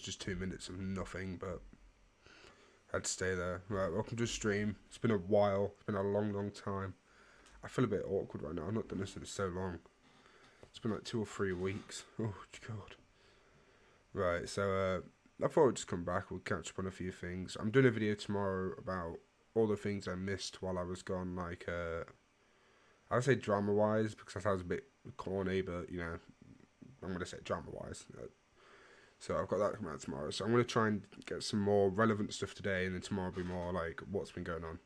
just 2 minutes of nothing, but I had to stay there. Right, welcome to the stream. It's been a while. It's been a long time. I feel a bit awkward right now. I've not done this in so long. It's been like 2 or 3 weeks. Oh, God. Right, so I thought I'd just come back. We'll catch up on a few things. I'm doing a video tomorrow about all the things I missed while I was gone, like, I would say drama-wise, because that sounds a bit corny, but, you know, I'm going to say drama-wise. So I've got that coming out tomorrow. So I'm going to try and get some more relevant stuff today, and then tomorrow will be more, like, what's been going on.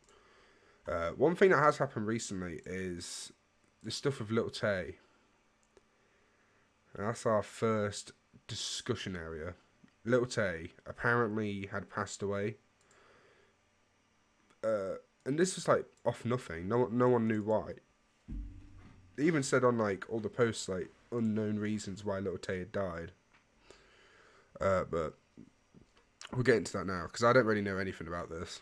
One thing that has happened recently is the stuff of Little Tay. And that's our first discussion area. Little Tay apparently had passed away. And this was like off nothing. No one knew why. They even said on like all the posts like unknown reasons why Little Tay had died. But we'll get into that now because I don't really know anything about this.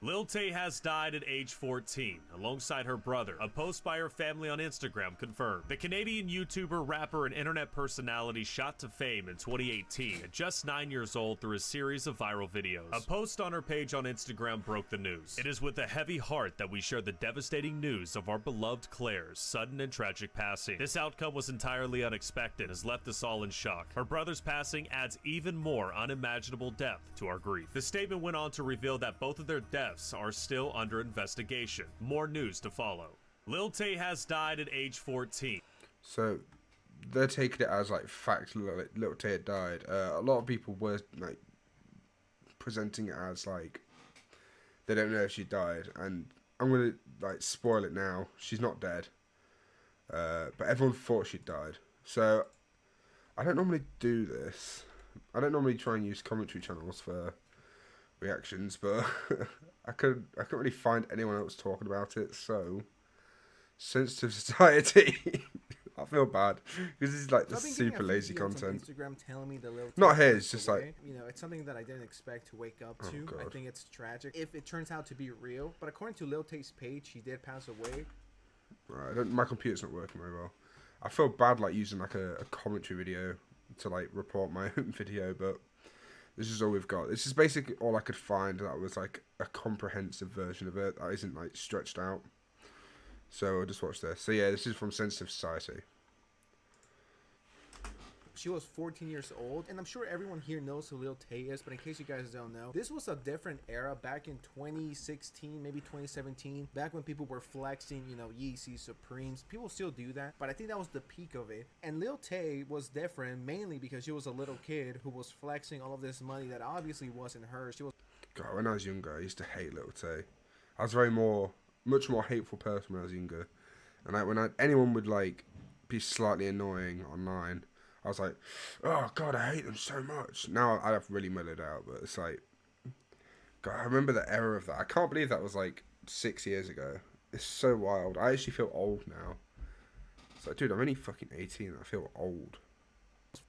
Lil Tay has died at age 14, alongside her brother. A post by her family on Instagram confirmed. The Canadian YouTuber, rapper, and internet personality shot to fame in 2018 at just 9 years old through a series of viral videos. A post on her page on Instagram broke the news. It is with a heavy heart that we share the devastating news of our beloved Claire's sudden and tragic passing. This outcome was entirely unexpected and has left us all in shock. Her brother's passing adds even more unimaginable depth to our grief. The statement went on to reveal that both of their deaths are still under investigation. More news to follow. Lil Tay has died at age 14. So they're taking it as like fact Lil Tay had died. A lot of people were like presenting it as like they don't know if she died, and I'm gonna like spoil it now. She's not dead, but everyone thought she died. So I don't normally do this. I don't normally try and use commentary channels for reactions, but I couldn't really find anyone else talking about it. So sensitive society. I feel bad because this is like the super lazy content. Instagram telling me the Lil Tay Not his, passed just away. like, you know, it's something that I didn't expect to wake up to. God. I think it's tragic if it turns out to be real. But according to Lil Tay's page, she did pass away. Right, my computer's not working very well. I feel bad like using like a commentary video to like report my own video, but this is all we've got. This is basically all I could find that was like a comprehensive version of it that isn't like stretched out. So I'll just watch this. So yeah, this is from Sensitive Society. She was 14 years old, and I'm sure everyone here knows who Lil Tay is, but in case you guys don't know, this was a different era back in 2016, maybe 2017, back when people were flexing, you know, Yeezys, Supremes. People still do that, but I think that was the peak of it. And Lil Tay was different mainly because she was a little kid who was flexing all of this money that obviously wasn't hers. She was. God, when I was younger, I used to hate Little Tay. I was much more hateful person when I was younger, and like when anyone would like be slightly annoying online, I was like, oh God, I hate them so much. Now I've really mellowed out, but it's like, God, I remember the era of that. I can't believe that was like 6 years ago. It's so wild. I actually feel old now. It's like, dude, I'm only fucking 18. I feel old.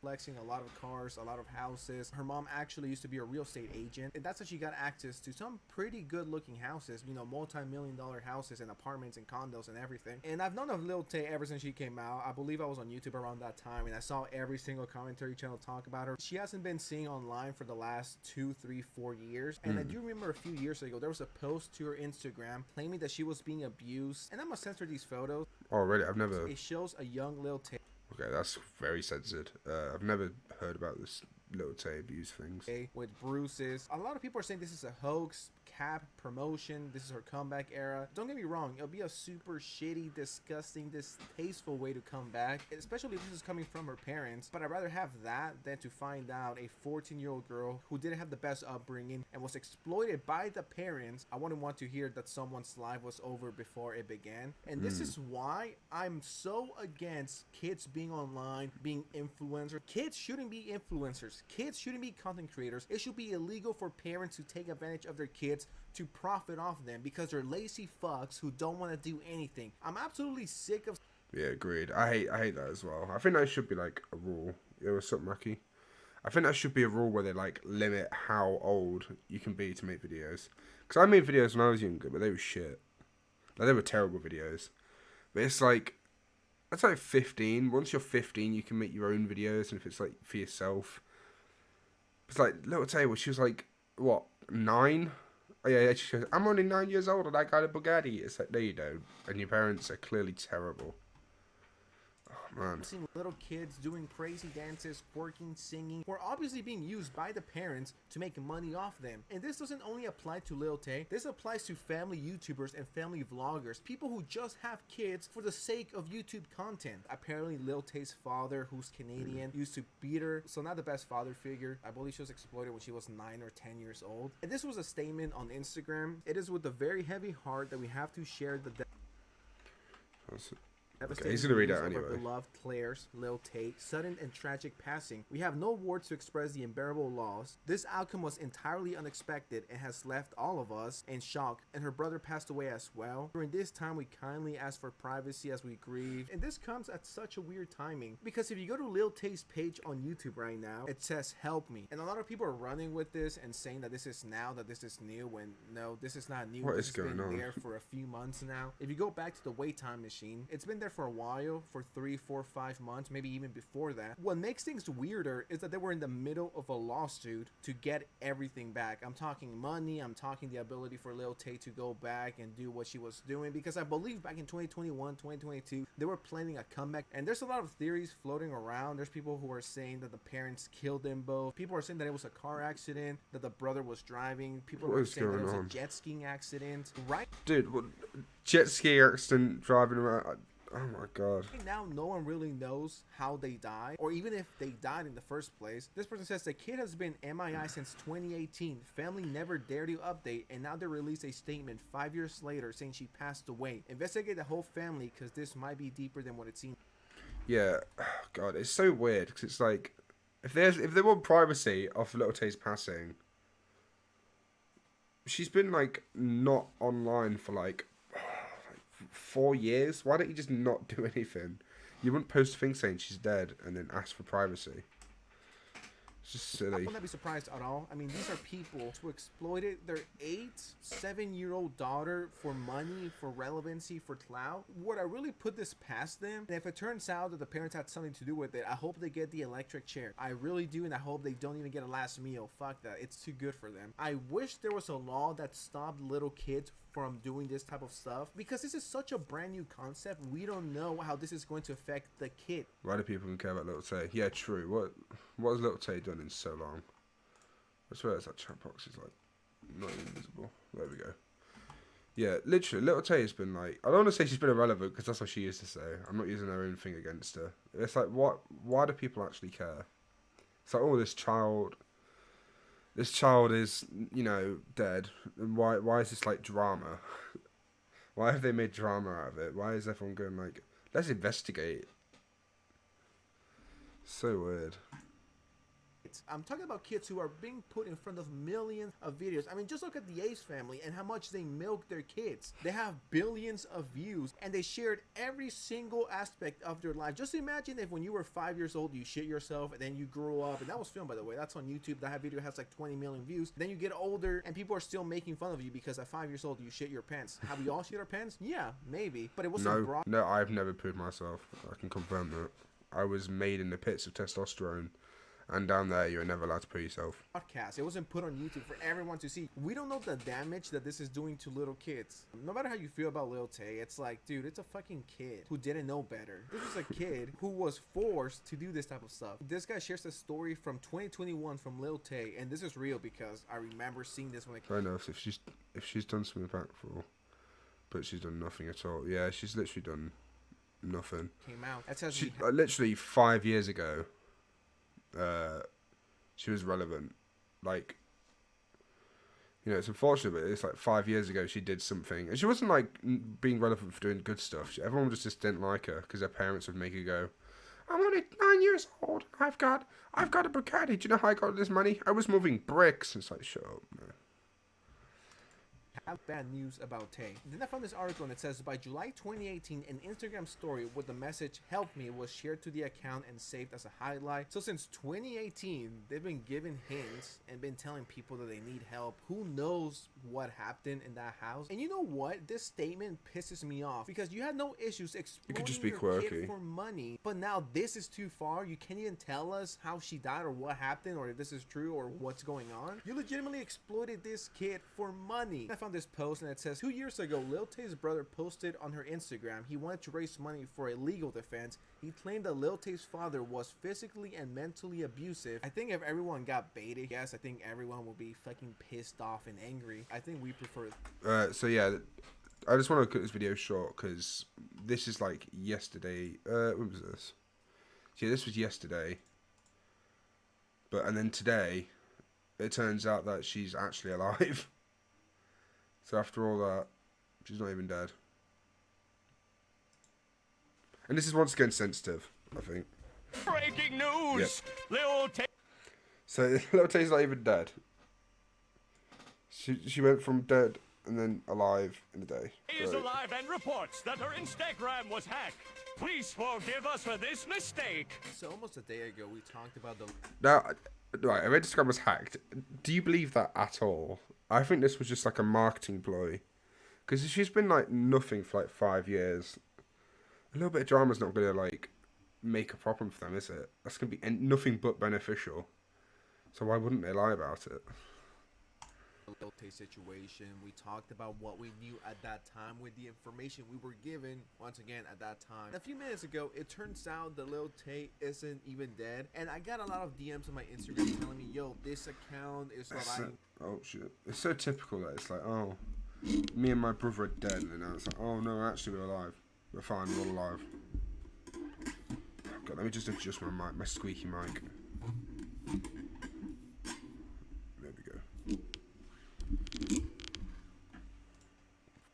Flexing a lot of cars, a lot of houses. Her mom actually used to be a real estate agent, and that's how she got access to some pretty good looking houses, you know, multi-million-dollar houses and apartments and condos and everything. And I've known of Lil Tay ever since she came out. I believe I was on YouTube around that time, and I saw every single commentary channel talk about her. She hasn't been seen online for the last 2, 3, 4 years, and I do remember a few years ago there was a post to her Instagram claiming that she was being abused, and I'm gonna censor these photos. Oh really? I've never. It shows a young Lil Tay. Okay, that's very censored. I've never heard about this Little Tay abuse things. With bruises. A lot of people are saying this is a hoax, cap, promotion. This is her comeback era. Don't get me wrong. It'll be a super shitty, disgusting, distasteful way to come back, especially if this is coming from her parents. But I'd rather have that than to find out a 14-year-old girl who didn't have the best upbringing and was exploited by the parents. I wouldn't want to hear that someone's life was over before it began. And this is why I'm so against kids being online, being influencers. Kids shouldn't be influencers. Kids shouldn't be content creators. It should be illegal for parents to take advantage of their kids to profit off them because they're lazy fucks who don't want to do anything. I'm absolutely sick of. Yeah, agreed. I hate that as well. I think that should be like a rule. Yeah, what's up, Mackie? I think that should be a rule where they like limit how old you can be to make videos. Because I made videos when I was younger, but they were shit. Like, they were terrible videos. But it's like, that's like 15. Once you're 15, you can make your own videos, and if it's like for yourself. It's like, little Tay, she was like, what, 9? Oh, yeah, she goes, I'm only 9 years old and I got a Bugatti. It's like, no, you don't. And your parents are clearly terrible. Oh, man. I've seen little kids doing crazy dances, twerking, singing, who are obviously being used by the parents to make money off them. And this doesn't only apply to Lil Tay, this applies to family YouTubers and family vloggers, people who just have kids for the sake of YouTube content. Apparently Lil Tay's father, who's Canadian, used to beat her, so not the best father figure. I believe she was exploited when she was 9 or 10 years old. And this was a statement on Instagram. It is with a very heavy heart that we have to share the Okay, he's gonna read out anyway. Our beloved Claire's, Lil Tay, sudden and tragic passing. We have no words to express the unbearable loss. This outcome was entirely unexpected and has left all of us in shock, and her brother passed away as well. During this time, we kindly ask for privacy as we grieve, and this comes at such a weird timing, because if you go to Lil Tay's page on YouTube right now, it says help me, and a lot of people are running with this and saying that this is now, that this is new, when no, this is not new. What this is going on? There for a few months now. If you go back to the wait time machine, it's been there for a while, for 3, 4, 5 months, maybe even before that. What makes things weirder is that they were in the middle of a lawsuit to get everything back. I'm talking money, I'm talking the ability for Lil Tay to go back and do what she was doing, because I believe back in 2021, 2022, they were planning a comeback, and there's a lot of theories floating around. There's people who are saying that the parents killed them both. People are saying that it was a car accident, that the brother was driving. People are saying that it was a jet skiing accident. Right? Dude, what, jet ski accident driving around? Oh my god. Right now, no one really knows how they died, or even if they died in the first place. This person says the kid has been MIA since 2018. Family never dared to update, and now they released a statement 5 years later saying she passed away. Investigate the whole family, because this might be deeper than what it seems. Yeah, god, it's so weird, because it's like, if they want privacy off Little Tay's passing, she's been like not online for like 4 years. Why don't you just not do anything? You wouldn't post a thing saying she's dead and then ask for privacy. It's just silly. I would not be surprised at all. I mean, these are people who exploited their 7-year-old daughter for money, for relevancy, for clout. Would I really put this past them? And if it turns out that the parents had something to do with it, I hope they get the electric chair. I really do, and I hope they don't even get a last meal. Fuck that. It's too good for them. I wish there was a law that stopped little kids from doing this type of stuff, because this is such a brand new concept. We don't know how this is going to affect the kid. Why do people care about Little Tay? Yeah, true. What has Little Tay done in so long? I swear that chat box is like not even visible. There we go. Yeah, literally, Little Tay has been like, I don't want to say she's been irrelevant, because that's what she used to say. I'm not using her own thing against her. It's like, why do people actually care? It's like, oh, this child is, you know, dead. And why is this like drama? Why have they made drama out of it? Why is everyone going like, let's investigate? So weird. I'm talking about kids who are being put in front of millions of videos. I mean, just look at the Ace family and how much they milk their kids. They have billions of views, and they shared every single aspect of their life. Just imagine if when you were 5 years old, you shit yourself, and then you grew up, and that was filmed, by the way. That's on YouTube. That video has like 20 million views. Then you get older, and people are still making fun of you because at 5 years old, you shit your pants. Have we all shit our pants? Yeah, maybe. But it wasn't broad. No, I've never pooed myself. I can confirm that. I was made in the pits of testosterone. And down there, you're never allowed to put yourself. Podcast. It wasn't put on YouTube for everyone to see. We don't know the damage that this is doing to little kids. No matter how you feel about Lil Tay, it's like, dude, it's a fucking kid who didn't know better. This is a kid who was forced to do this type of stuff. This guy shares a story from 2021 from Lil Tay, and this is real because I remember seeing this when I fair enough. If she's done something impactful, but she's done nothing at all. Yeah, she's literally done nothing. Came out. That says she literally 5 years ago. She was relevant. Like, you know, it's unfortunate, but it's like 5 years ago she did something, and she wasn't like being relevant for doing good stuff. Everyone just didn't like her because her parents would make her go, "I'm only 9 years old. I've got a Bugatti. Do you know how I got this money? I was moving bricks." And it's like, shut up, man. have bad news about Tay. Then I found this article and it says, by July 2018, an Instagram story with the message "Help me" was shared to the account and saved as a highlight. So since 2018, they've been giving hints and been telling people that they need help. Who knows what happened in that house? And you know what? This statement pisses me off because you had no issues exploiting just be your quirky. kid for money, but now this is too far. You can't even tell us how she died or what happened or if this is true or what's going on. You legitimately exploited this kid for money. I found this post and it says, 2 years ago, Lil Tay's brother posted on her Instagram he wanted to raise money for a legal defense. He claimed that Lil Tay's father was physically and mentally abusive. I think if everyone got baited, yes, I think everyone would be fucking pissed off and angry. I think we prefer. So yeah, I just want to cut this video short because this is like yesterday. When was this? See, this was yesterday. And then today, it turns out that she's actually alive. So after all that, she's not even dead. And this is once again sensitive, I think. Breaking news! Yep. Lil Tay. So Lil Tay's not even dead. She went from dead and then alive in a day. Is Right. alive and reports that her Instagram was hacked. Please forgive us for this mistake. So almost a day ago, we talked about the Now, right, her Instagram was hacked. Do you believe that at all? I think this was just like a marketing ploy. Because she's been like nothing for like 5 years. A little bit of drama's not going to like make a problem for them, is it? That's going to be nothing but beneficial. So why wouldn't they lie about it? Lil Tay situation. We talked about what we knew at that time with the information we were given once again at that time. A few minutes ago, it turns out that Lil Tay isn't even dead, and I got a lot of DMs on my Instagram telling me, "Yo, this account is surviving." Oh shit! It's so typical that it's like, oh, me and my brother are dead, and now it's like, oh no, actually we're alive. We're fine. We're all alive. God, let me just adjust my mic, my squeaky mic. There we go.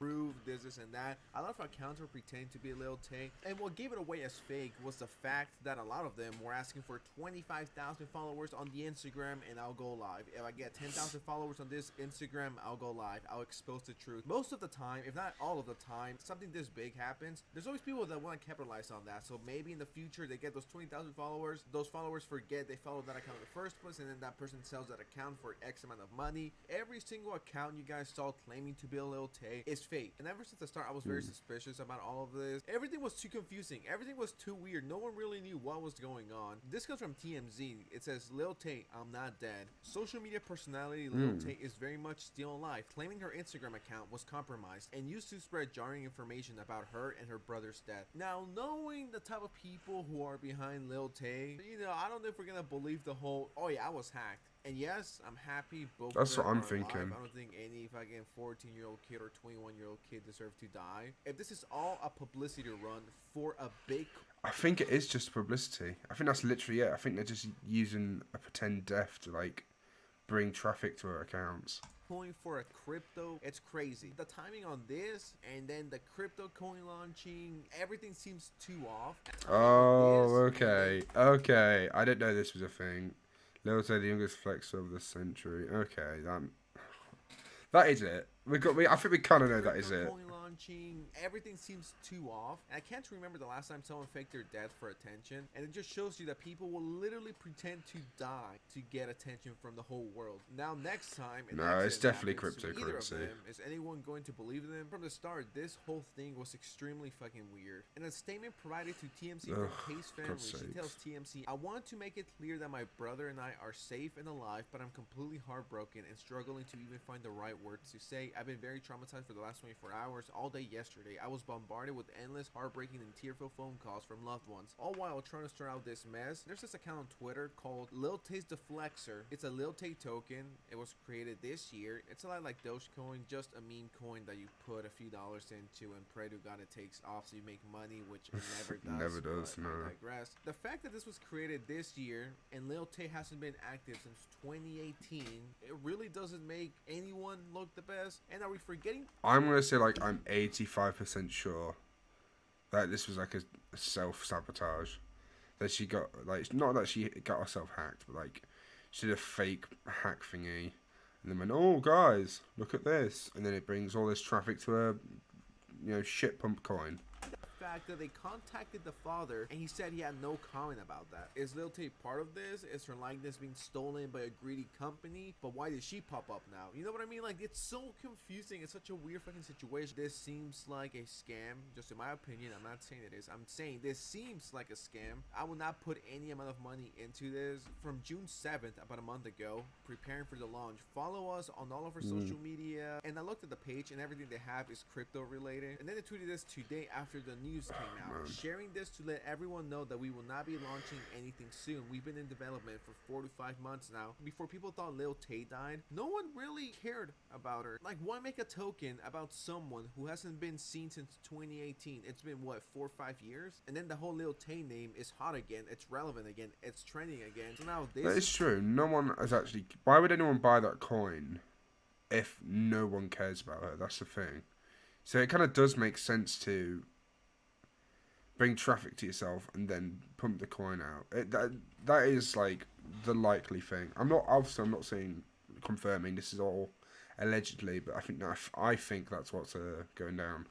Prove this and that. A lot of accounts were pretending to be Lil Tay, and what gave it away as fake was the fact that a lot of them were asking for 25,000 followers on the Instagram and I'll go live. If I get 10,000 followers on this Instagram, I'll go live. I'll expose the truth. Most of the time, if not all of the time, something this big happens, there's always people that want to capitalize on that. So maybe in the future they get those 20,000 followers, those followers forget they followed that account in the first place, and then that person sells that account for X amount of money. Every single account you guys saw claiming to be a Lil Tay is fake. And ever since the start, I was very suspicious about all of this. Everything was too confusing. Everything was too weird. No one really knew what was going on. This comes from TMZ. It says, Lil Tay, I'm not dead. Social media personality Lil Tay is very much still alive, claiming her Instagram account was compromised and used to spread jarring information about her and her brother's death. Now, knowing the type of people who are behind Lil Tay, I don't know if we're gonna believe the whole, oh yeah, I was hacked. And yes, I'm happy both. That's what I'm are thinking. alive. I don't think any fucking 14-year-old kid or 21-year-old kid deserve to die. If this is all a publicity run for a big, I think it is just publicity. I think that's literally it. I think they're just using a pretend death to like bring traffic to her accounts. coin for a crypto, it's crazy. The timing on this and then the crypto coin launching, everything seems too off. Oh, okay. I didn't know this was a thing. Lil Tay, the youngest flexer of the century. Okay, that is it. I think we kind of know that is it. Coin launching, everything seems too off. And I can't remember the last time someone faked their death for attention. And it just shows you that people will literally pretend to die to get attention from the whole world. Now, next time, No, it's definitely happens to either of cryptocurrency. them, is anyone going to believe them? From the start, this whole thing was extremely fucking weird. In a statement provided to TMZ from Tay's family, God's she sakes. tells TMZ, I want to make it clear that my brother and I are safe and alive, but I'm completely heartbroken and struggling to even find the right words to say. I've been very traumatized for the last 24 hours. All day yesterday, I was bombarded with endless, heartbreaking, and tearful phone calls from loved ones, all while trying to sort out this mess. There's this account on Twitter called Lil Tay's Deflexer. It's a Lil Tay token. It was created this year. It's a lot like Dogecoin, just a meme coin that you put a few dollars into and pray to God it takes off so you make money, which it never does. Never does, but no. I digress. The fact that this was created this year and Lil Tay hasn't been active since 2018, it really doesn't make anyone look the best. And are we forgetting? I'm gonna say like I'm 85% sure that this was like a self-sabotage. That she got like, not that she got herself hacked, but like she did a fake hack thingy, and And then went, oh guys, look at this, and then it brings all this traffic to a, shit pump coin. Fact that they contacted the father and he said he had no comment about that. Is Lil Tay part of this? Is her likeness being stolen by a greedy company? But why did she pop up now? You know what I mean? Like, it's so confusing. It's such a weird fucking situation. This seems like a scam, just in my opinion. I'm not saying it is. I'm saying this seems like a scam. I will not put any amount of money into this. From June 7th, about a month ago, preparing for the launch. Follow us on all of our social media. And I looked at the page and everything they have is crypto related. And then they tweeted this today after the news came out, sharing this to let everyone know that we will not be launching anything soon. We've been in development for 4 to 5 months now. Before people thought Lil Tay died, no one really cared about her. Like, why make a token about someone who hasn't been seen since 2018? It's been what, 4 or 5 years? And then the whole Lil Tay name is hot again. It's relevant again. It's trending again. So now this. That is true. No one has actually. Why would anyone buy that coin if no one cares about her? That's the thing. So it kind of does make sense to bring traffic to yourself and then pump the coin out. That is like the likely thing. I'm not saying confirming, this is all allegedly, but I think that's what's going down.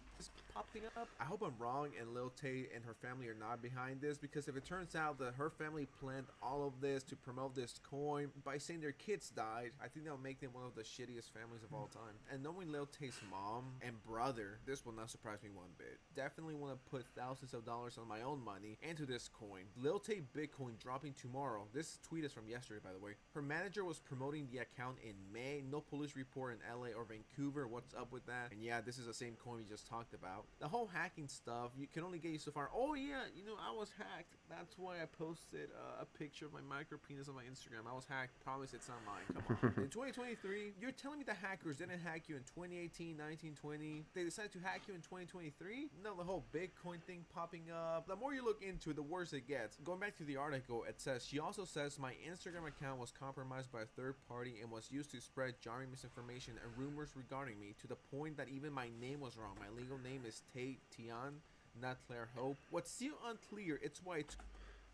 Popping up. I hope I'm wrong and Lil Tay and her family are not behind this, because if it turns out that her family planned all of this to promote this coin by saying their kids died, I think that'll make them one of the shittiest families of all time. And knowing Lil Tay's mom and brother, this will not surprise me one bit. Definitely want to put thousands of dollars on my own money into this coin. Lil Tay Bitcoin dropping tomorrow. This tweet is from yesterday, by the way. Her manager was promoting the account in May. No police report in LA or Vancouver. What's up with that? And yeah, this is the same coin we just talked about. The whole hacking stuff, you can only get you so far. Oh yeah, I was hacked. That's why I posted a picture of my micro penis on my Instagram. I was hacked. Promise it's not mine. Come on. In 2023, you're telling me the hackers didn't hack you in 2018, 19, 20. They decided to hack you in 2023? No, the whole Bitcoin thing popping up. The more you look into it, the worse it gets. Going back to the article, it says, she also says, my Instagram account was compromised by a third party and was used to spread jarring misinformation and rumors regarding me, to the point that even my name was wrong. My legal name is Tay Tian, not Claire Hope. What's still unclear, it's why it's...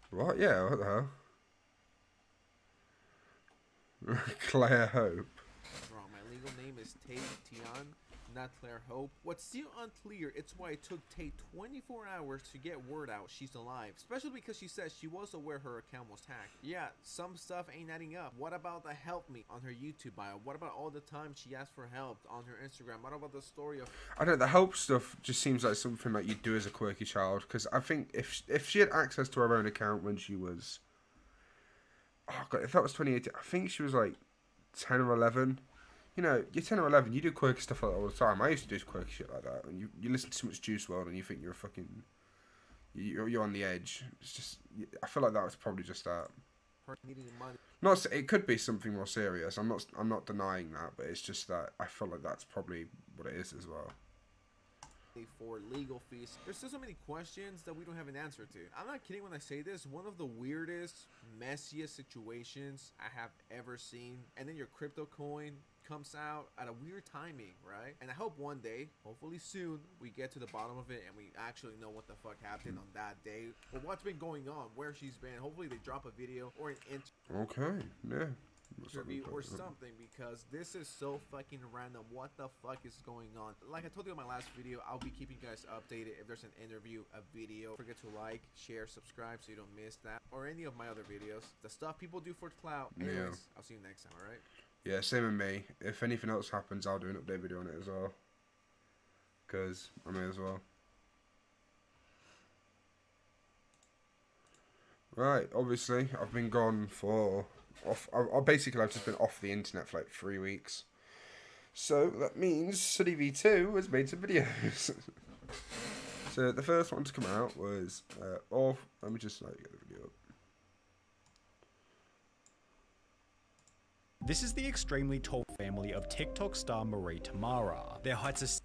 What? Yeah, what the hell? Claire Hope. Wrong. My legal name is Tay Tian, not Claire Hope. What's still unclear, it's why it took Tay 24 hours to get word out she's alive. Especially because she says she was aware her account was hacked. Yeah, some stuff ain't adding up. What about the help me on her YouTube bio? What about all the time she asked for help on her Instagram? What about the story of... I don't know, the help stuff just seems like something that you do as a quirky child. Because I think if she had access to her own account when she was... Oh god, if that was 2018, I think she was like 10 or 11. You're 10 or 11, you do quirky stuff like that all the time. I used to do quirky shit like that. And you listen to too much Juice WRLD and you think you're a fucking... You're on the edge. It's just... I feel like that was probably just that. needing money. Not, it could be something more serious. I'm not denying that, but it's just that I feel like that's probably what it is as well. For legal fees. There's still so many questions that we don't have an answer to. I'm not kidding when I say this. One of the weirdest, messiest situations I have ever seen. And then your crypto coin comes out at a weird timing, right? And I hope one day, hopefully soon, we get to the bottom of it and we actually know what the fuck happened on that day, or what's been going on, where she's been. Hopefully they drop a video or an Okay, yeah. interview or something, because this is so fucking random. What the fuck is going on? Like I told you in my last video, I'll be keeping you guys updated if there's an interview, a video. Don't forget to like, share, subscribe so you don't miss that, or any of my other videos. The stuff people do for clout. Anyways, Yeah. I'll see you next time, alright? Yeah, same with me. If anything else happens, I'll do an update video on it as well. Because I may as well. Right, obviously, I've been gone for... I've just been off the internet for like 3 weeks. So that means Sunny V2 has made some videos. So the first one to come out was... let me just get the video up. This is the extremely tall family of TikTok star Marie Tamara. Their heights are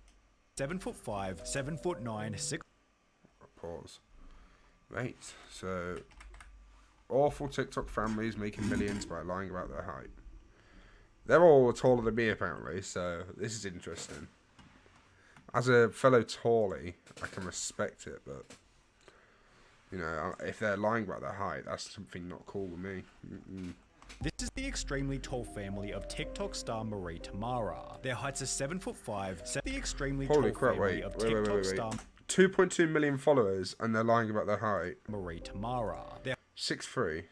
7'5", 7'9", 6. Pause. Right, so awful TikTok families making millions by lying about their height. They're all taller than me apparently, so this is interesting. As a fellow tallie, I can respect it, but if they're lying about their height, that's something not cool with me. This is the extremely tall family of TikTok star Marie Tamara. Their heights are 7'5". The extremely Holy tall crap, family of TikTok star 2.2 million followers and they're lying about their height. Marie Tamara. Their 6'3".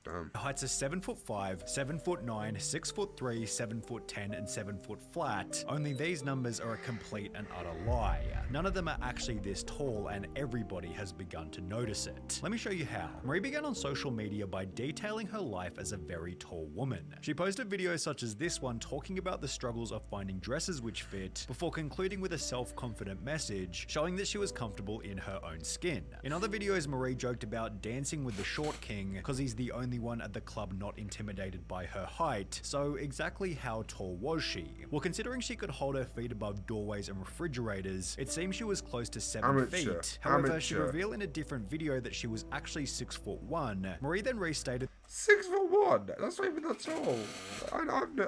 Damn. heights are 7'5", 7'9", 6'3", 7'10", and 7 foot flat. Only these numbers are a complete and utter lie. None of them are actually this tall, and everybody has begun to notice it. Let me show you how. Marie began on social media by detailing her life as a very tall woman. She posted videos such as this one talking about the struggles of finding dresses which fit, before concluding with a self-confident message showing that she was comfortable in her own skin. In other videos, Marie joked about dancing with the short king because he's the only one at the club not intimidated by her height. So exactly how tall was she? Well, considering she could hold her feet above doorways and refrigeraters, it seems she was close to 7 feet. However, she revealed in a different video that she was actually 6'1". Marie then restated 6'1". That's not even that tall.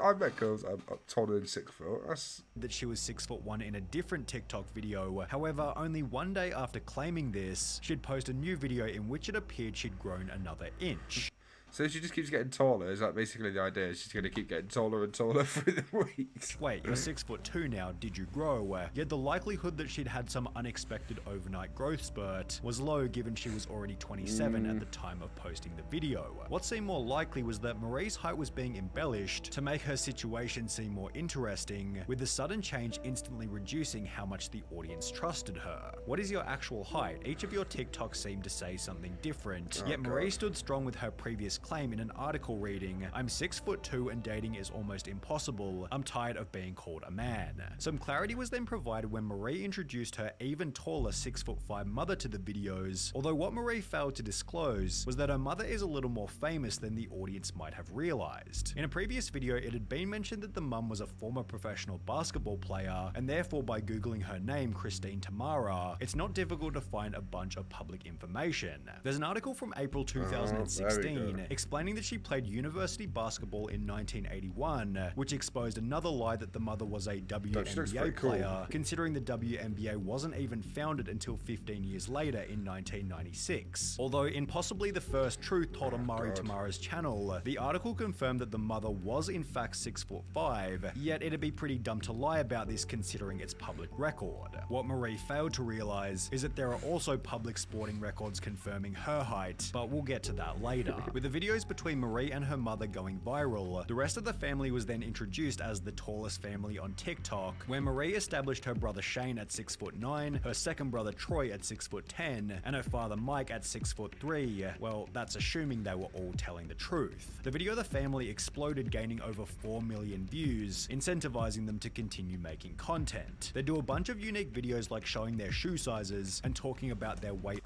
I've met girls taller than 6 foot. That's that she was 6'1" in a different TikTok video. However, only one day after claiming this, she'd post a new video in which it appeared she'd grown another inch. so she just keeps getting taller. Is that basically the idea? She's going to keep getting taller and taller through the weeks. Wait, you're 6'2" now, did you grow? Yet the likelihood that she'd had some unexpected overnight growth spurt was low given she was already 27 at the time of posting the video. What seemed more likely was that Marie's height was being embellished to make her situation seem more interesting, with the sudden change instantly reducing how much the audience trusted her. What is your actual height? Each of your TikToks seemed to say something different, yet Marie stood strong with her previous claim in an article reading, "I'm 6'2" and dating is almost impossible. I'm tired of being called a man." Some clarity was then provided when Marie introduced her even taller 6'5" mother to the videos, although what Marie failed to disclose was that her mother is a little more famous than the audience might have realized. In a previous video, it had been mentioned that the mum was a former professional basketball player, and therefore by googling her name, Christine Tamara, it's not difficult to find a bunch of public information. There's an article from April 2016 explaining that she played university basketball in 1981, which exposed another lie that the mother was a WNBA player, considering the WNBA wasn't even founded until 15 years later in 1996. Although in possibly the first truth told on Marie Tamara's channel, the article confirmed that the mother was in fact 6'5", yet it'd be pretty dumb to lie about this considering its public record. What Marie failed to realize is that there are also public sporting records confirming her height, but we'll get to that later. With the videos between Marie and her mother going viral, the rest of the family was then introduced as the tallest family on TikTok, where Marie established her brother Shane at 6'9", her second brother Troy at 6'10", and her father Mike at 6'3". Well, that's assuming they were all telling the truth. The video of the family exploded, gaining over 4 million views, incentivizing them to continue making content. They do a bunch of unique videos like showing their shoe sizes and talking about their weight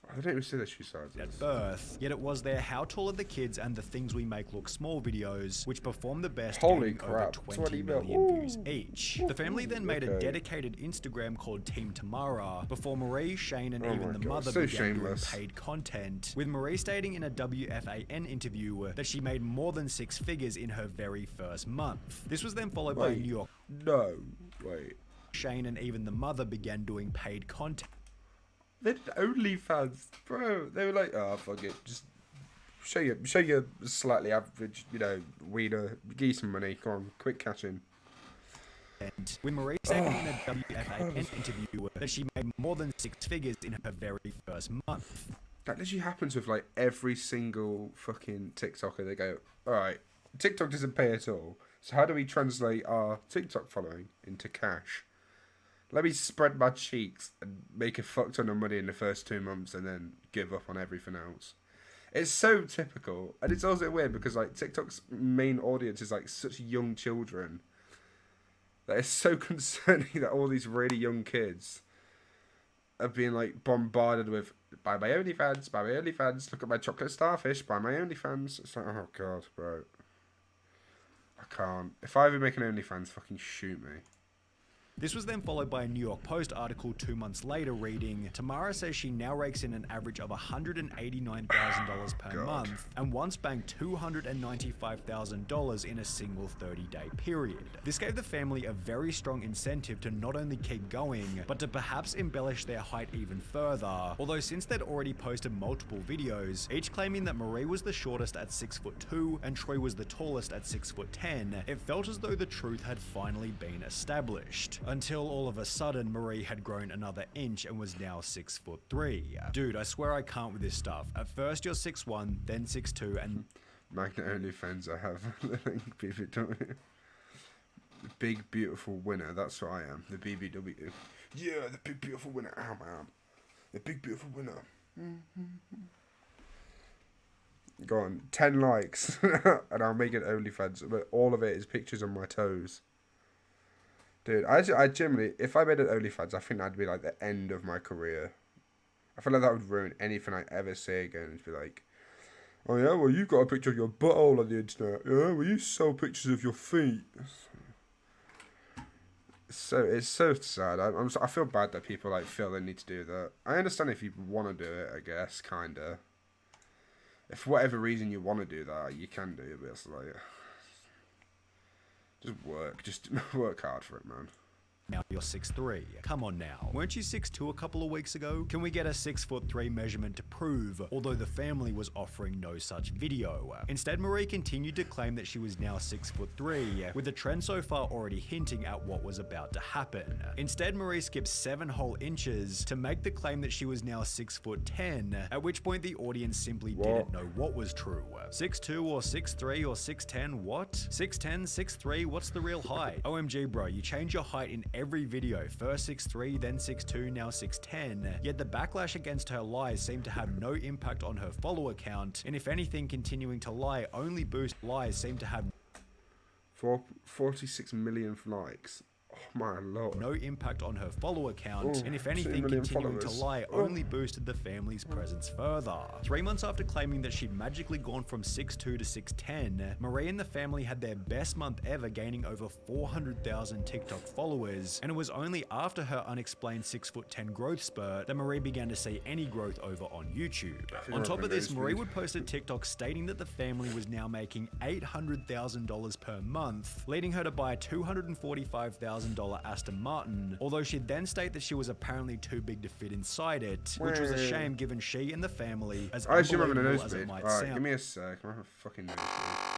I don't even see the shoe sizes. at birth, yet it was their How Tall Are the Kids and the Things We Make Look Small videos which performed the best, Holy gaining crap, over 20 million views each. The family then made a Okay. dedicated Instagram called Team Tamara before Marie, Shane, and Oh even my the God, mother so began shameless. doing paid content, with Marie stating in a WFAN interview that she made more than 6 figures in her very first month. This was then followed by Wait. New York. No, wait. Shane and even the mother began doing paid content. They did OnlyFans, bro. They were like, oh fuck it, just show your slightly average, wiener, give you some money. Come on, quick cash in. With Marie saying in a WFAN interview that she made more than 6 figures in her very first month. That literally happens with like every single fucking TikToker. They go, all right, TikTok doesn't pay at all. So how do we translate our TikTok following into cash? Let me spread my cheeks and make a fuck ton of money in the first 2 months and then give up on everything else. It's so typical. And it's also weird because like TikTok's main audience is like such young children. That it's so concerning that all these really young kids are being like bombarded with, buy my OnlyFans, look at my chocolate starfish, buy my OnlyFans. It's like, oh god, bro. I can't. If I ever make an OnlyFans, fucking shoot me. This was then followed by a New York Post article 2 months later reading, Tamara says she now rakes in an average of $189,000 per month and once banked $295,000 in a single 30-day period. This gave the family a very strong incentive to not only keep going, but to perhaps embellish their height even further, although since they'd already posted multiple videos, each claiming that Marie was the shortest at 6'2" and Troy was the tallest at 6'10", it felt as though the truth had finally been established. Until all of a sudden, Marie had grown another inch and was now 6'3". Dude, I swear I can't with this stuff. At first you're 6'1", then 6'2", and Magna OnlyFans, I have the link, BBW. The big beautiful winner, that's what I am. The BBW. Yeah, the big beautiful winner. Ow, man. The big beautiful winner. Go on, 10 likes and I'll make it OnlyFans, but all of it is pictures on my toes. Dude, I generally, if I made an OnlyFans, I think that'd be like the end of my career. I feel like that would ruin anything I ever say again. It'd be like, oh yeah, well you got a picture of your butthole on the internet. Yeah, well you sell pictures of your feet. It's so sad. I feel bad that people like feel they need to do that. I understand if you want to do it, I guess, kinda. If for whatever reason you want to do that, you can do it, but it's like, just work hard for it, man. now you're 6'3". Come on now. Weren't you 6'2" a couple of weeks ago? Can we get a 6'3" measurement to prove, although the family was offering no such video? Instead, Marie continued to claim that she was now 6'3", with the trend so far already hinting at what was about to happen. Instead, Marie skipped 7 whole inches to make the claim that she was now 6'10", at which point the audience simply didn't know what was true. 6'2" or 6'3" or 6'10", what? 6'10", 6'3", what's the real height? OMG bro, you change your height in every video, first 6'3", then 6'2", now 6'10", yet the backlash against her lies seemed to have no impact on her follower count, and if anything, continuing to lie only boost lies seem to have 46 million likes. Oh my lord. no impact on her follower count, and if anything, 2 million continuing to followers. lie only boosted the family's presence further. 3 months after claiming that she'd magically gone from 6'2" to 6'10", Marie and the family had their best month ever, gaining over 400,000 TikTok followers, and it was only after her unexplained 6'10" growth spurt that Marie began to see any growth over on YouTube. On top of this, Marie would post a TikTok stating that the family was now making $800,000 per month, leading her to buy a $245,000 Aston Martin, although she'd then state that she was apparently too big to fit inside it, which was a shame given she and the family, as I assume I'm having a unbelievable as it nosebleed. might Alright, sound. give me a sec. I'm having a fucking nosebleed.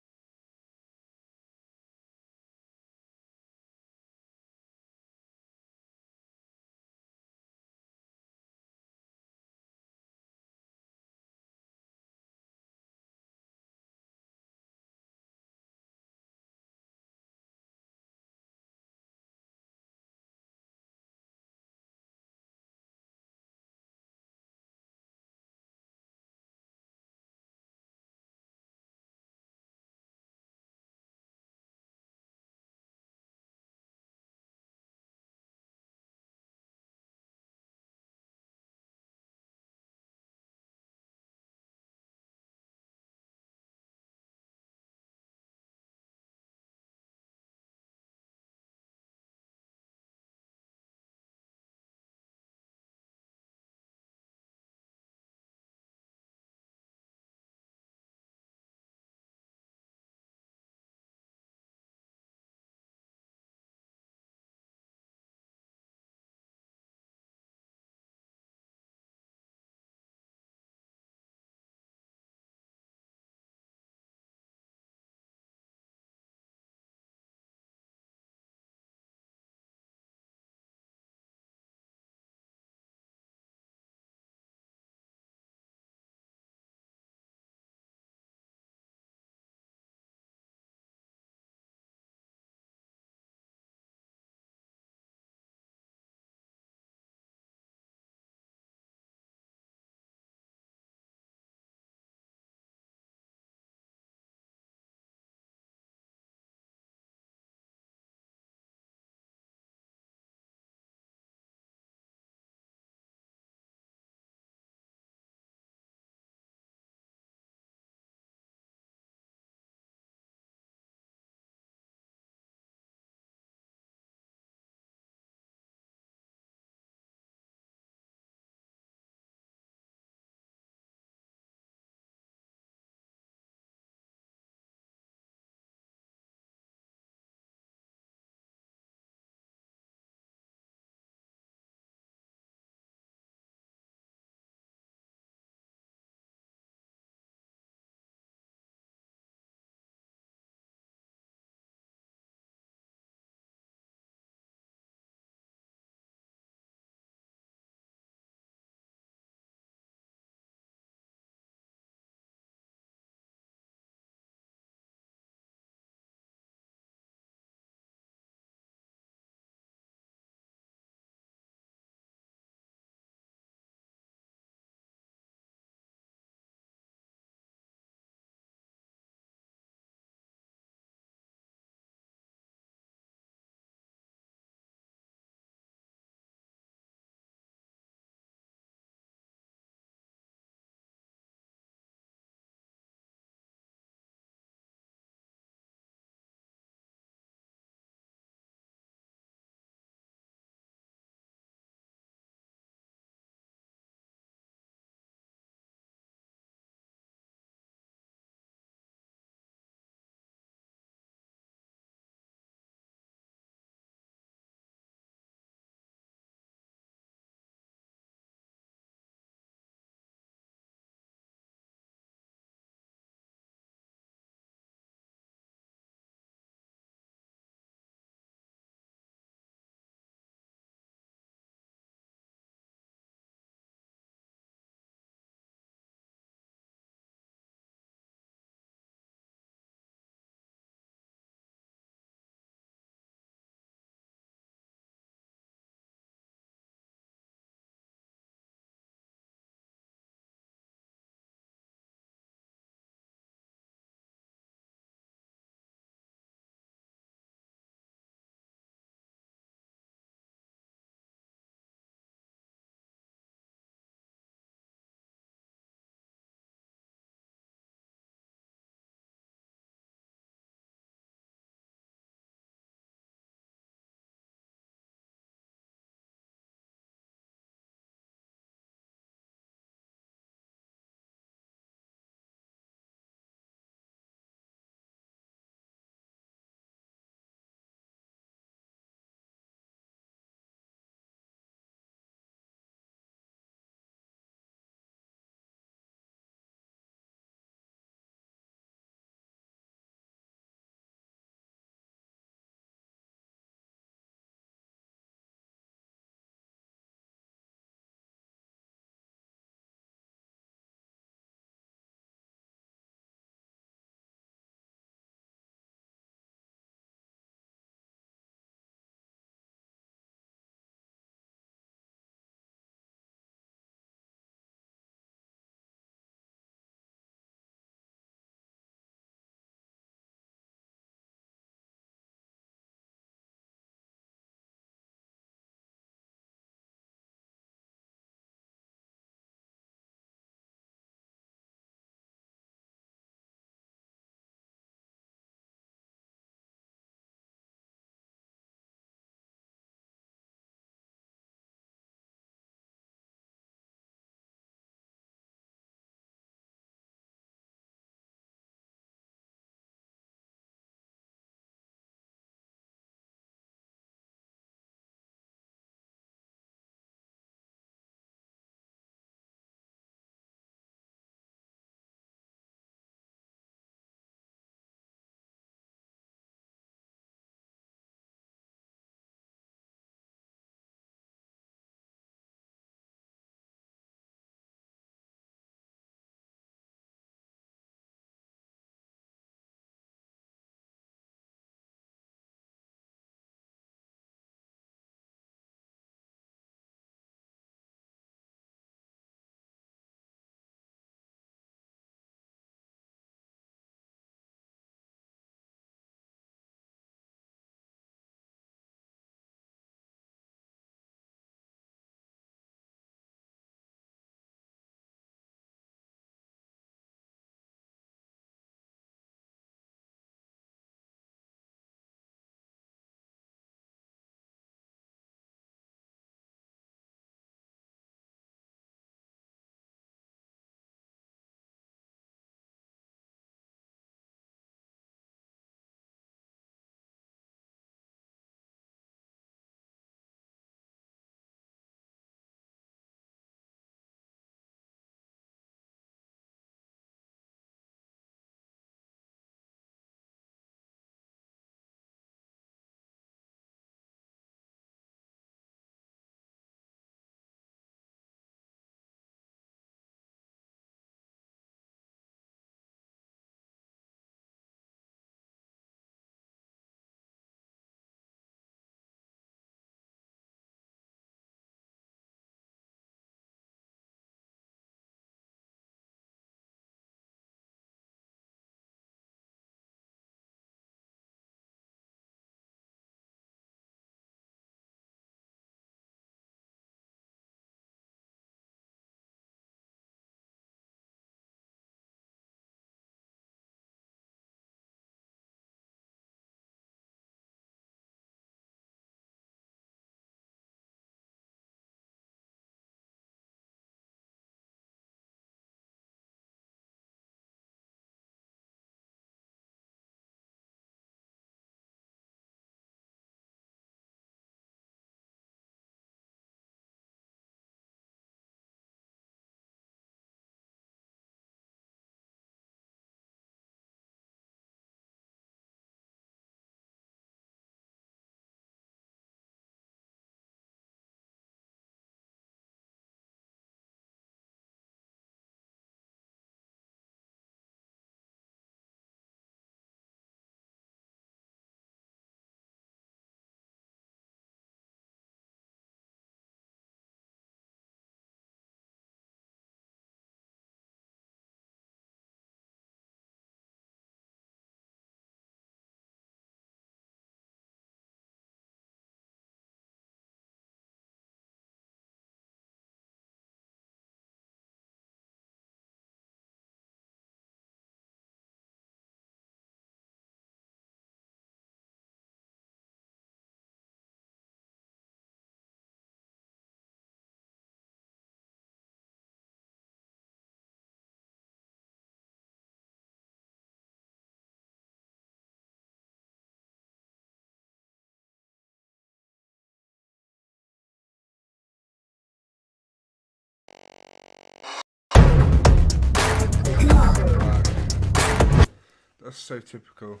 That's so typical.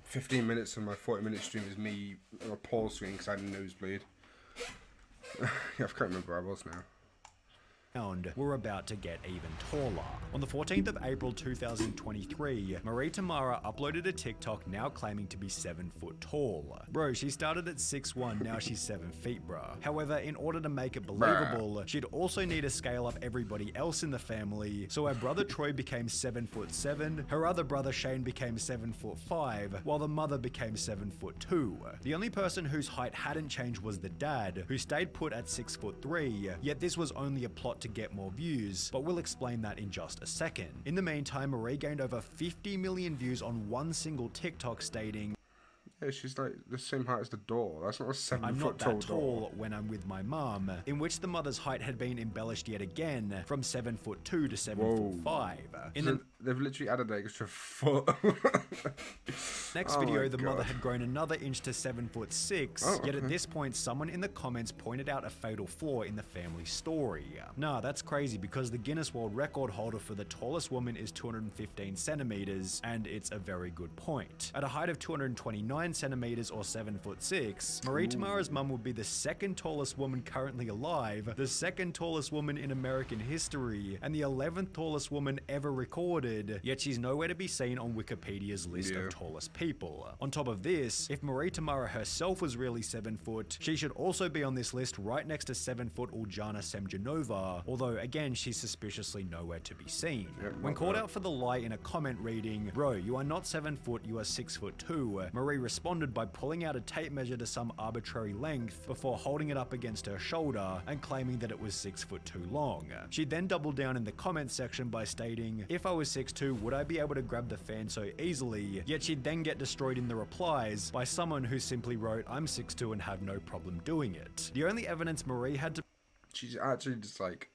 15 minutes of my 40-minute stream is me on a pause screen because I had a nosebleed. Yeah, I can't remember where I was now. Were about to get even taller. On the 14th of April 2023, Marie Tamara uploaded a TikTok now claiming to be 7 foot tall. Bro, she started at 6'1", now she's 7 feet, bro. However, in order to make it believable, she'd also need to scale up everybody else in the family, so her brother Troy became 7'7", her other brother Shane became 7'5", while the mother became 7'2". The only person whose height hadn't changed was the dad, who stayed put at 6'3", yet this was only a plot to get more views, but we'll explain that in just a second. In the meantime, Marie gained over 50 million views on one single TikTok stating, Yeah, she's like the same height as the door. That's not a 7 "I'm foot not tall that tall door. when I'm with my mum," in which the mother's height had been embellished yet again from 7'2" to 7'5". In the They've literally added an extra foot. next Oh video, my the mother God. had grown another inch to 7'6", Oh, yet at okay. this point, someone in the comments pointed out a fatal flaw in the family story. Nah, that's crazy because the Guinness World Record holder for the tallest woman is 215 centimeters, and it's a very good point. At a height of 229 centimeters or 7'6", Marie Tamara's mum would be the second tallest woman currently alive, the second tallest woman in American history, and the 11th tallest woman ever recorded, yet she's nowhere to be seen on Wikipedia's list Yeah. of tallest people. On top of this, if Marie Tamara herself was really 7 foot, she should also be on this list right next to 7 foot Uljana Semjonova, although again she's suspiciously nowhere to be seen. Yep, When not called bad. out for the lie in a comment reading, "Bro, you are not 7 foot, you are 6'2", Marie responded by pulling out a tape measure to some arbitrary length before holding it up against her shoulder and claiming that it was 6 foot too long. She then doubled down in the comment section by stating, "If I was 6'2", would I be able to grab the fan so easily?" Yet she'd then get destroyed in the replies by someone who simply wrote, "I'm 6'2" and have no problem doing it. The only evidence Marie had to She's actually just like,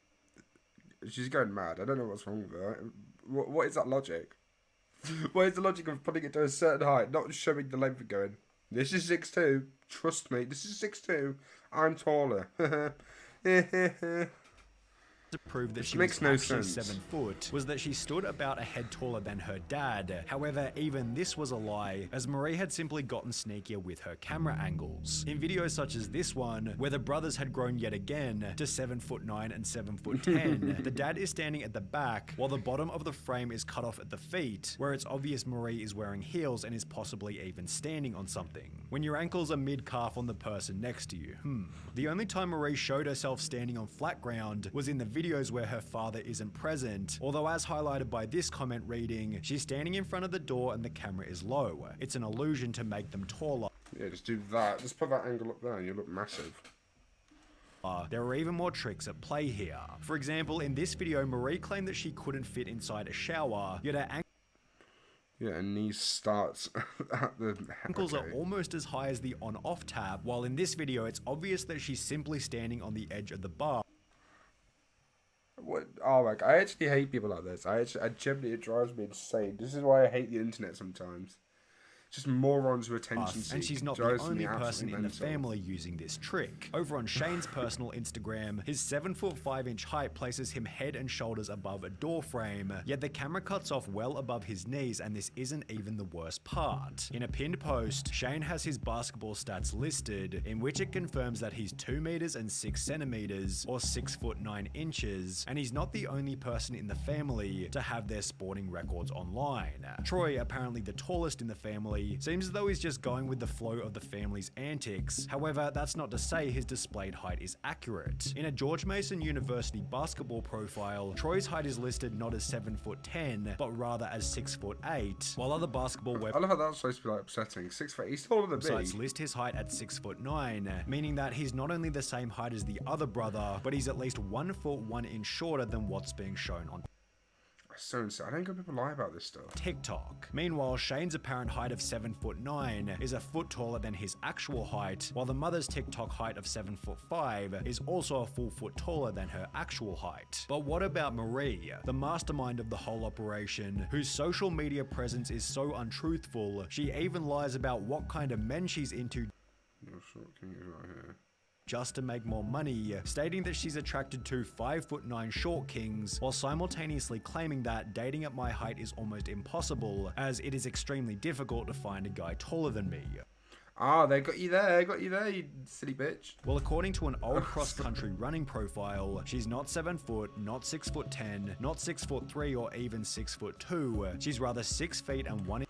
she's going mad. I don't know what's wrong with her. What is that logic? What is the logic of putting it to a certain height, not showing the length and going, this is 6'2", trust me, this is 6'2", I'm taller. prove that This she makes was no actually sense. 7 foot was that she stood about a head taller than her dad. However, even this was a lie, as Marie had simply gotten sneakier with her camera angles. In videos such as this one, where the brothers had grown yet again to 7'9" and 7'10", the dad is standing at the back, while the bottom of the frame is cut off at the feet, where it's obvious Marie is wearing heels and is possibly even standing on something. When your ankles are mid-calf on the person next to you, The only time Marie showed herself standing on flat ground was in the videos where her father isn't present, although as highlighted by this comment reading, she's standing in front of the door and the camera is low. It's an illusion to make them taller. Yeah, just do that. Just put that angle up there and you look massive. There are even more tricks at play here. For example, in this video, Marie claimed that she couldn't fit inside a shower, yet her Yeah, and knees starts at the... ankles okay. are almost as high as the on-off tab, while in this video it's obvious that she's simply standing on the edge of the bar. What? Oh my god, I actually hate people like this. I genuinely, it drives me insane. This is why I hate the internet sometimes. Just morons who attention seek. And she's not the Drives me only absolutely person in the mental. family using this trick. Over on Shane's personal Instagram, his 7'5" height places him head and shoulders above a door frame, yet the camera cuts off well above his knees, and this isn't even the worst part. In a pinned post, Shane has his basketball stats listed, in which it confirms that he's 2 meters and 6 centimeters, or 6'9" and he's not the only person in the family to have their sporting records online. Troy, apparently the tallest in the family, seems as though he's just going with the flow of the family's antics. However, that's not to say his displayed height is accurate. In a George Mason University basketball profile, Troy's height is listed not as 7'10", but rather as 6'8", while other basketball I love how that's supposed to be like upsetting. 6 foot, he's taller than me. websites list his height at 6'9", meaning that he's not only the same height as the other brother, but he's at least 1 foot 1 inch shorter than what's being shown on So insane. I don't get people lie about this stuff. TikTok. Meanwhile, Shane's apparent height of 7'9" is a foot taller than his actual height, while the mother's TikTok height of 7'5" is also a full foot taller than her actual height. But what about Marie, the mastermind of the whole operation, whose social media presence is so untruthful, she even lies about what kind of men she's into Your short king is right here. just to make more money, stating that she's attracted to 5'9" short kings, while simultaneously claiming that dating at my height is almost impossible, as it is extremely difficult to find a guy taller than me. Ah, they got you there, you silly bitch. Well, according to an old cross-country running profile, she's not 7 foot, not 6'10", not 6'3", or even 6'2". She's rather 6 feet and 1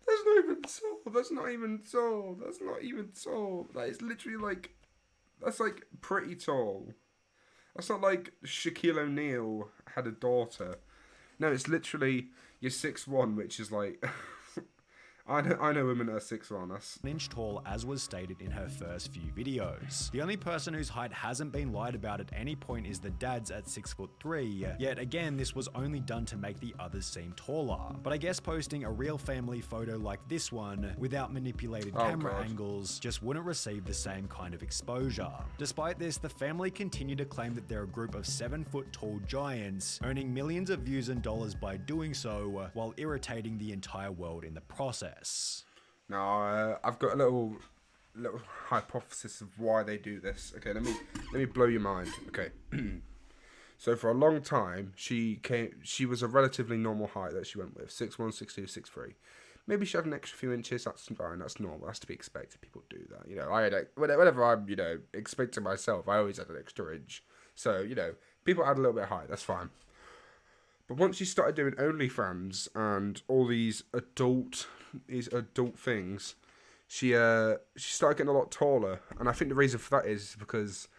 That's not even tall. That's not even tall. That's not even tall. That is literally like, that's like pretty tall. That's not like Shaquille O'Neal had a daughter. No, it's literally you're 6'1", which is like. I know women that are 6'1", that's... inch tall, as was stated in her first few videos. The only person whose height hasn't been lied about at any point is the dad's at 6'3", yet again this was only done to make the others seem taller. But I guess posting a real family photo like this one, without manipulated camera angles, just wouldn't receive the same kind of exposure. Despite this, the family continue to claim that they're a group of 7-foot tall giants, earning millions of views and dollars by doing so, while irritating the entire world in the process. Now, I've got a little hypothesis of why they do this. Okay, let me blow your mind. Okay, so for a long time, she was a relatively normal height that she went with, 6'1", 6'2", 6'3". Maybe she had an extra few inches. That's fine. That's normal. That's to be expected. People do that. You know, I had whenever I'm expecting myself, I always had an extra inch. So people add a little bit of height. That's fine. But once she started doing OnlyFans and all these adult things, she started getting a lot taller. And I think the reason for that is because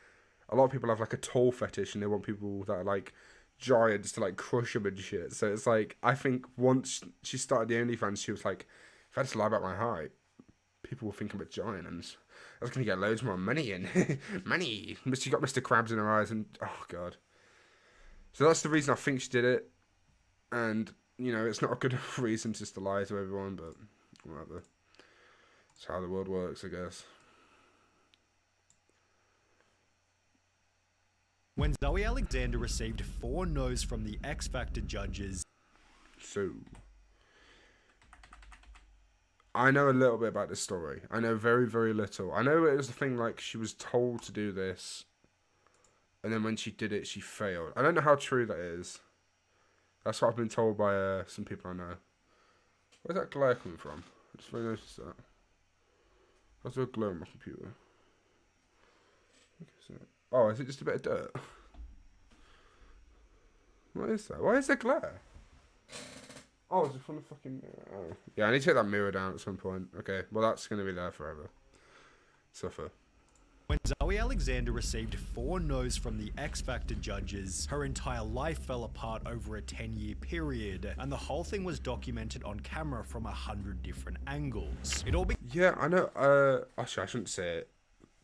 a lot of people have like a tall fetish and they want people that are like giants to like crush them and shit. So it's like, I think once she started the OnlyFans, she was like, if I had to lie about my height, people will think I'm a giant and I was going to get loads more money in. Money! She got Mr. Krabs in her eyes and, oh God. So that's the reason I think she did it. And, it's not a good reason just to lie to everyone, but whatever. It's how the world works, I guess. When Zoe Alexander received 4 no's from the X Factor judges. So, I know a little bit about this story. I know very, very little. I know it was the thing like she was told to do this, and then when she did it, she failed. I don't know how true that is. That's what I've been told by some people I know. Where's that glare coming from? I just really noticed that. What's there a glare on my computer? Oh, is it just a bit of dirt? What is that? Why is there glare? Oh, is it from the fucking mirror? Oh. Yeah, I need to take that mirror down at some point. Okay, well that's going to be there forever. Suffer. When Zoe Alexander received 4 no's from the X Factor judges, her entire life fell apart over a 10-year period, and the whole thing was documented on camera from 100 different angles. It all Yeah, I know. Actually, I shouldn't say it.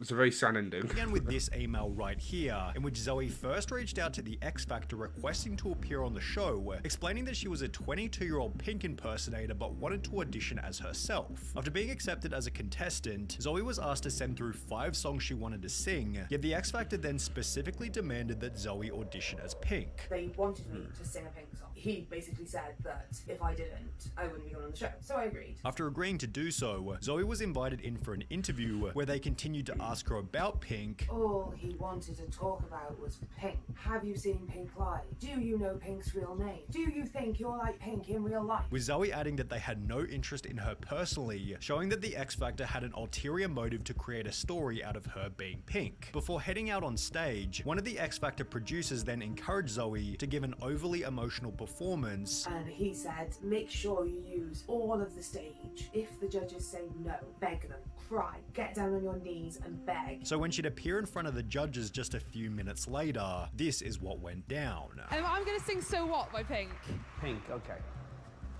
It's a very sad ending. began with this email right here, in which Zoe first reached out to the X Factor requesting to appear on the show, explaining that she was a 22-year-old Pink impersonator but wanted to audition as herself. After being accepted as a contestant, Zoe was asked to send through 5 songs she wanted to sing, yet the X Factor then specifically demanded that Zoe audition as Pink. They wanted me to sing a Pink song. He basically said that if I didn't, I wouldn't be going on the show, so I agreed. After agreeing to do so, Zoe was invited in for an interview where they continued to ask her about Pink. All he wanted to talk about was Pink. Have you seen Pink live? Do you know Pink's real name? Do you think you're like Pink in real life? With Zoe adding that they had no interest in her personally, showing that the X Factor had an ulterior motive to create a story out of her being Pink. Before heading out on stage, one of the X Factor producers then encouraged Zoe to give an overly emotional performance. And he said, make sure you use all of the stage. If the judges say no, beg them, cry, get down on your knees and beg. So when she'd appear in front of the judges just a few minutes later, this is what went down. I'm gonna sing So What by Pink. Pink, okay.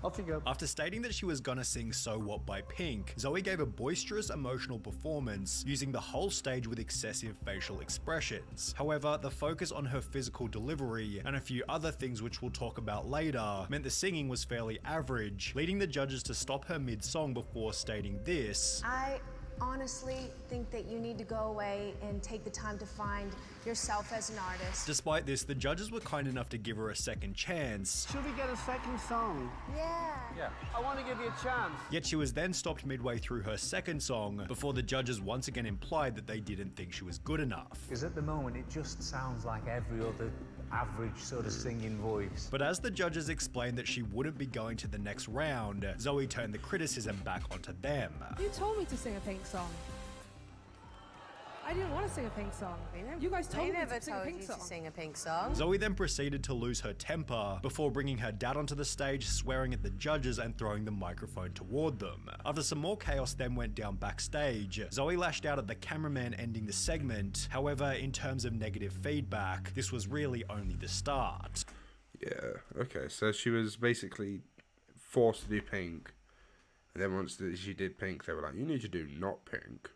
Off you go. After stating that she was gonna sing So What by Pink, Zoe gave a boisterous emotional performance, using the whole stage with excessive facial expressions. However, the focus on her physical delivery and a few other things which we'll talk about later meant the singing was fairly average, leading the judges to stop her mid-song before stating this. I honestly think that you need to go away and take the time to find yourself as an artist. Despite this, the judges were kind enough to give her a second chance. Should we get a second song? Yeah. I want to give you a chance. Yet she was then stopped midway through her second song before the judges once again implied that they didn't think she was good enough. Because at the moment, it just sounds like every other average sort of singing voice. But as the judges explained that she wouldn't be going to the next round, Zoe turned the criticism back onto them. You told me to sing a Pink song. I didn't want to sing a Pink song. You guys told me to sing a Pink song. sing a Pink song. Zoe then proceeded to lose her temper before bringing her dad onto the stage, swearing at the judges and throwing the microphone toward them. After some more chaos then went down backstage, Zoe lashed out at the cameraman ending the segment. However, in terms of negative feedback, this was really only the start. Yeah, okay, so she was basically forced to do Pink, and then once she did Pink, they were like, you need to do not Pink.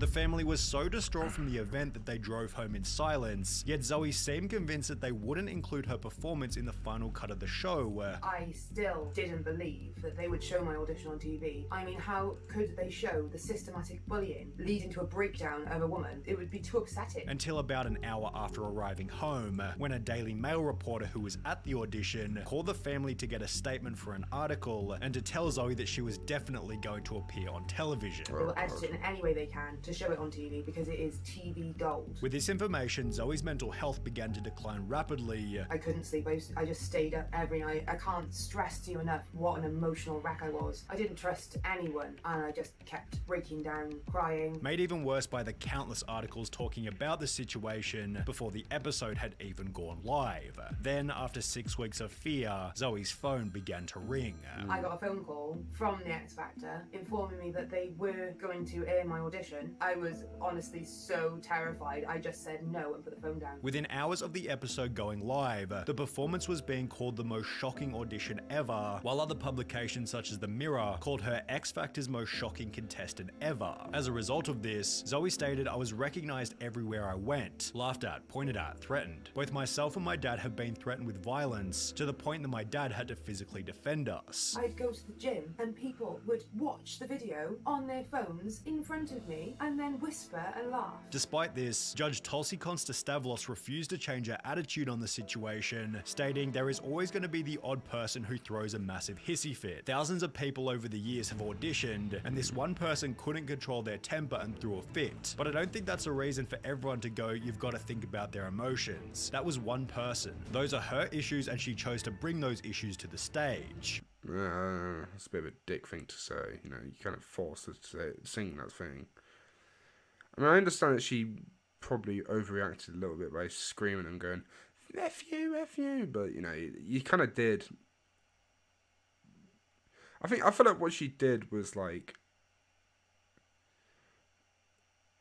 The family was so distraught from the event that they drove home in silence, yet Zoe seemed convinced that they wouldn't include her performance in the final cut of the show. I still didn't believe that they would show my audition on TV. I mean, how could they show the systematic bullying leading to a breakdown of a woman? It would be too upsetting. Until about an hour after arriving home, when a Daily Mail reporter who was at the audition called the family to get a statement for an article and to tell Zoe that she was definitely going to appear on television. They will edit it in any way they can to show it on TV because it is TV gold. With this information, Zoe's mental health began to decline rapidly. I couldn't sleep. I just stayed up every night. I can't stress to you enough what an emotional wreck I was. I didn't trust anyone and I just kept breaking down, crying. Made even worse by the countless articles talking about the situation before the episode had even gone live. Then, after 6 weeks of fear, Zoe's phone began to ring. I got a phone call from the X Factor informing me that they were going to air my audition. I was honestly so terrified. I just said no and put the phone down. Within hours of the episode going live, the performance was being called the most shocking audition ever, while other publications such as The Mirror called her X Factor's most shocking contestant ever. As a result of this, Zoe stated, "I was recognized everywhere I went, laughed at, pointed at, threatened. Both myself and my dad have been threatened with violence, to the point that my dad had to physically defend us." I'd go to the gym and people would watch the video on their phones in front of me and then whisper and laugh. Despite this, Judge Tulsi Konstastavlos refused to change her attitude on the situation, stating there is always going to be the odd person who throws a massive hissy fit. Thousands of people over the years have auditioned, and this one person couldn't control their temper and threw a fit. But I don't think that's a reason for everyone to go, you've got to think about their emotions. That was one person. Those are her issues, and she chose to bring those issues to the stage. That's a bit of a dick thing to say, you know, you kind of forced her to sing that thing. I mean, I understand that she probably overreacted a little bit by screaming and going, F you, but, you know, you kind of did. I feel like what she did was, like,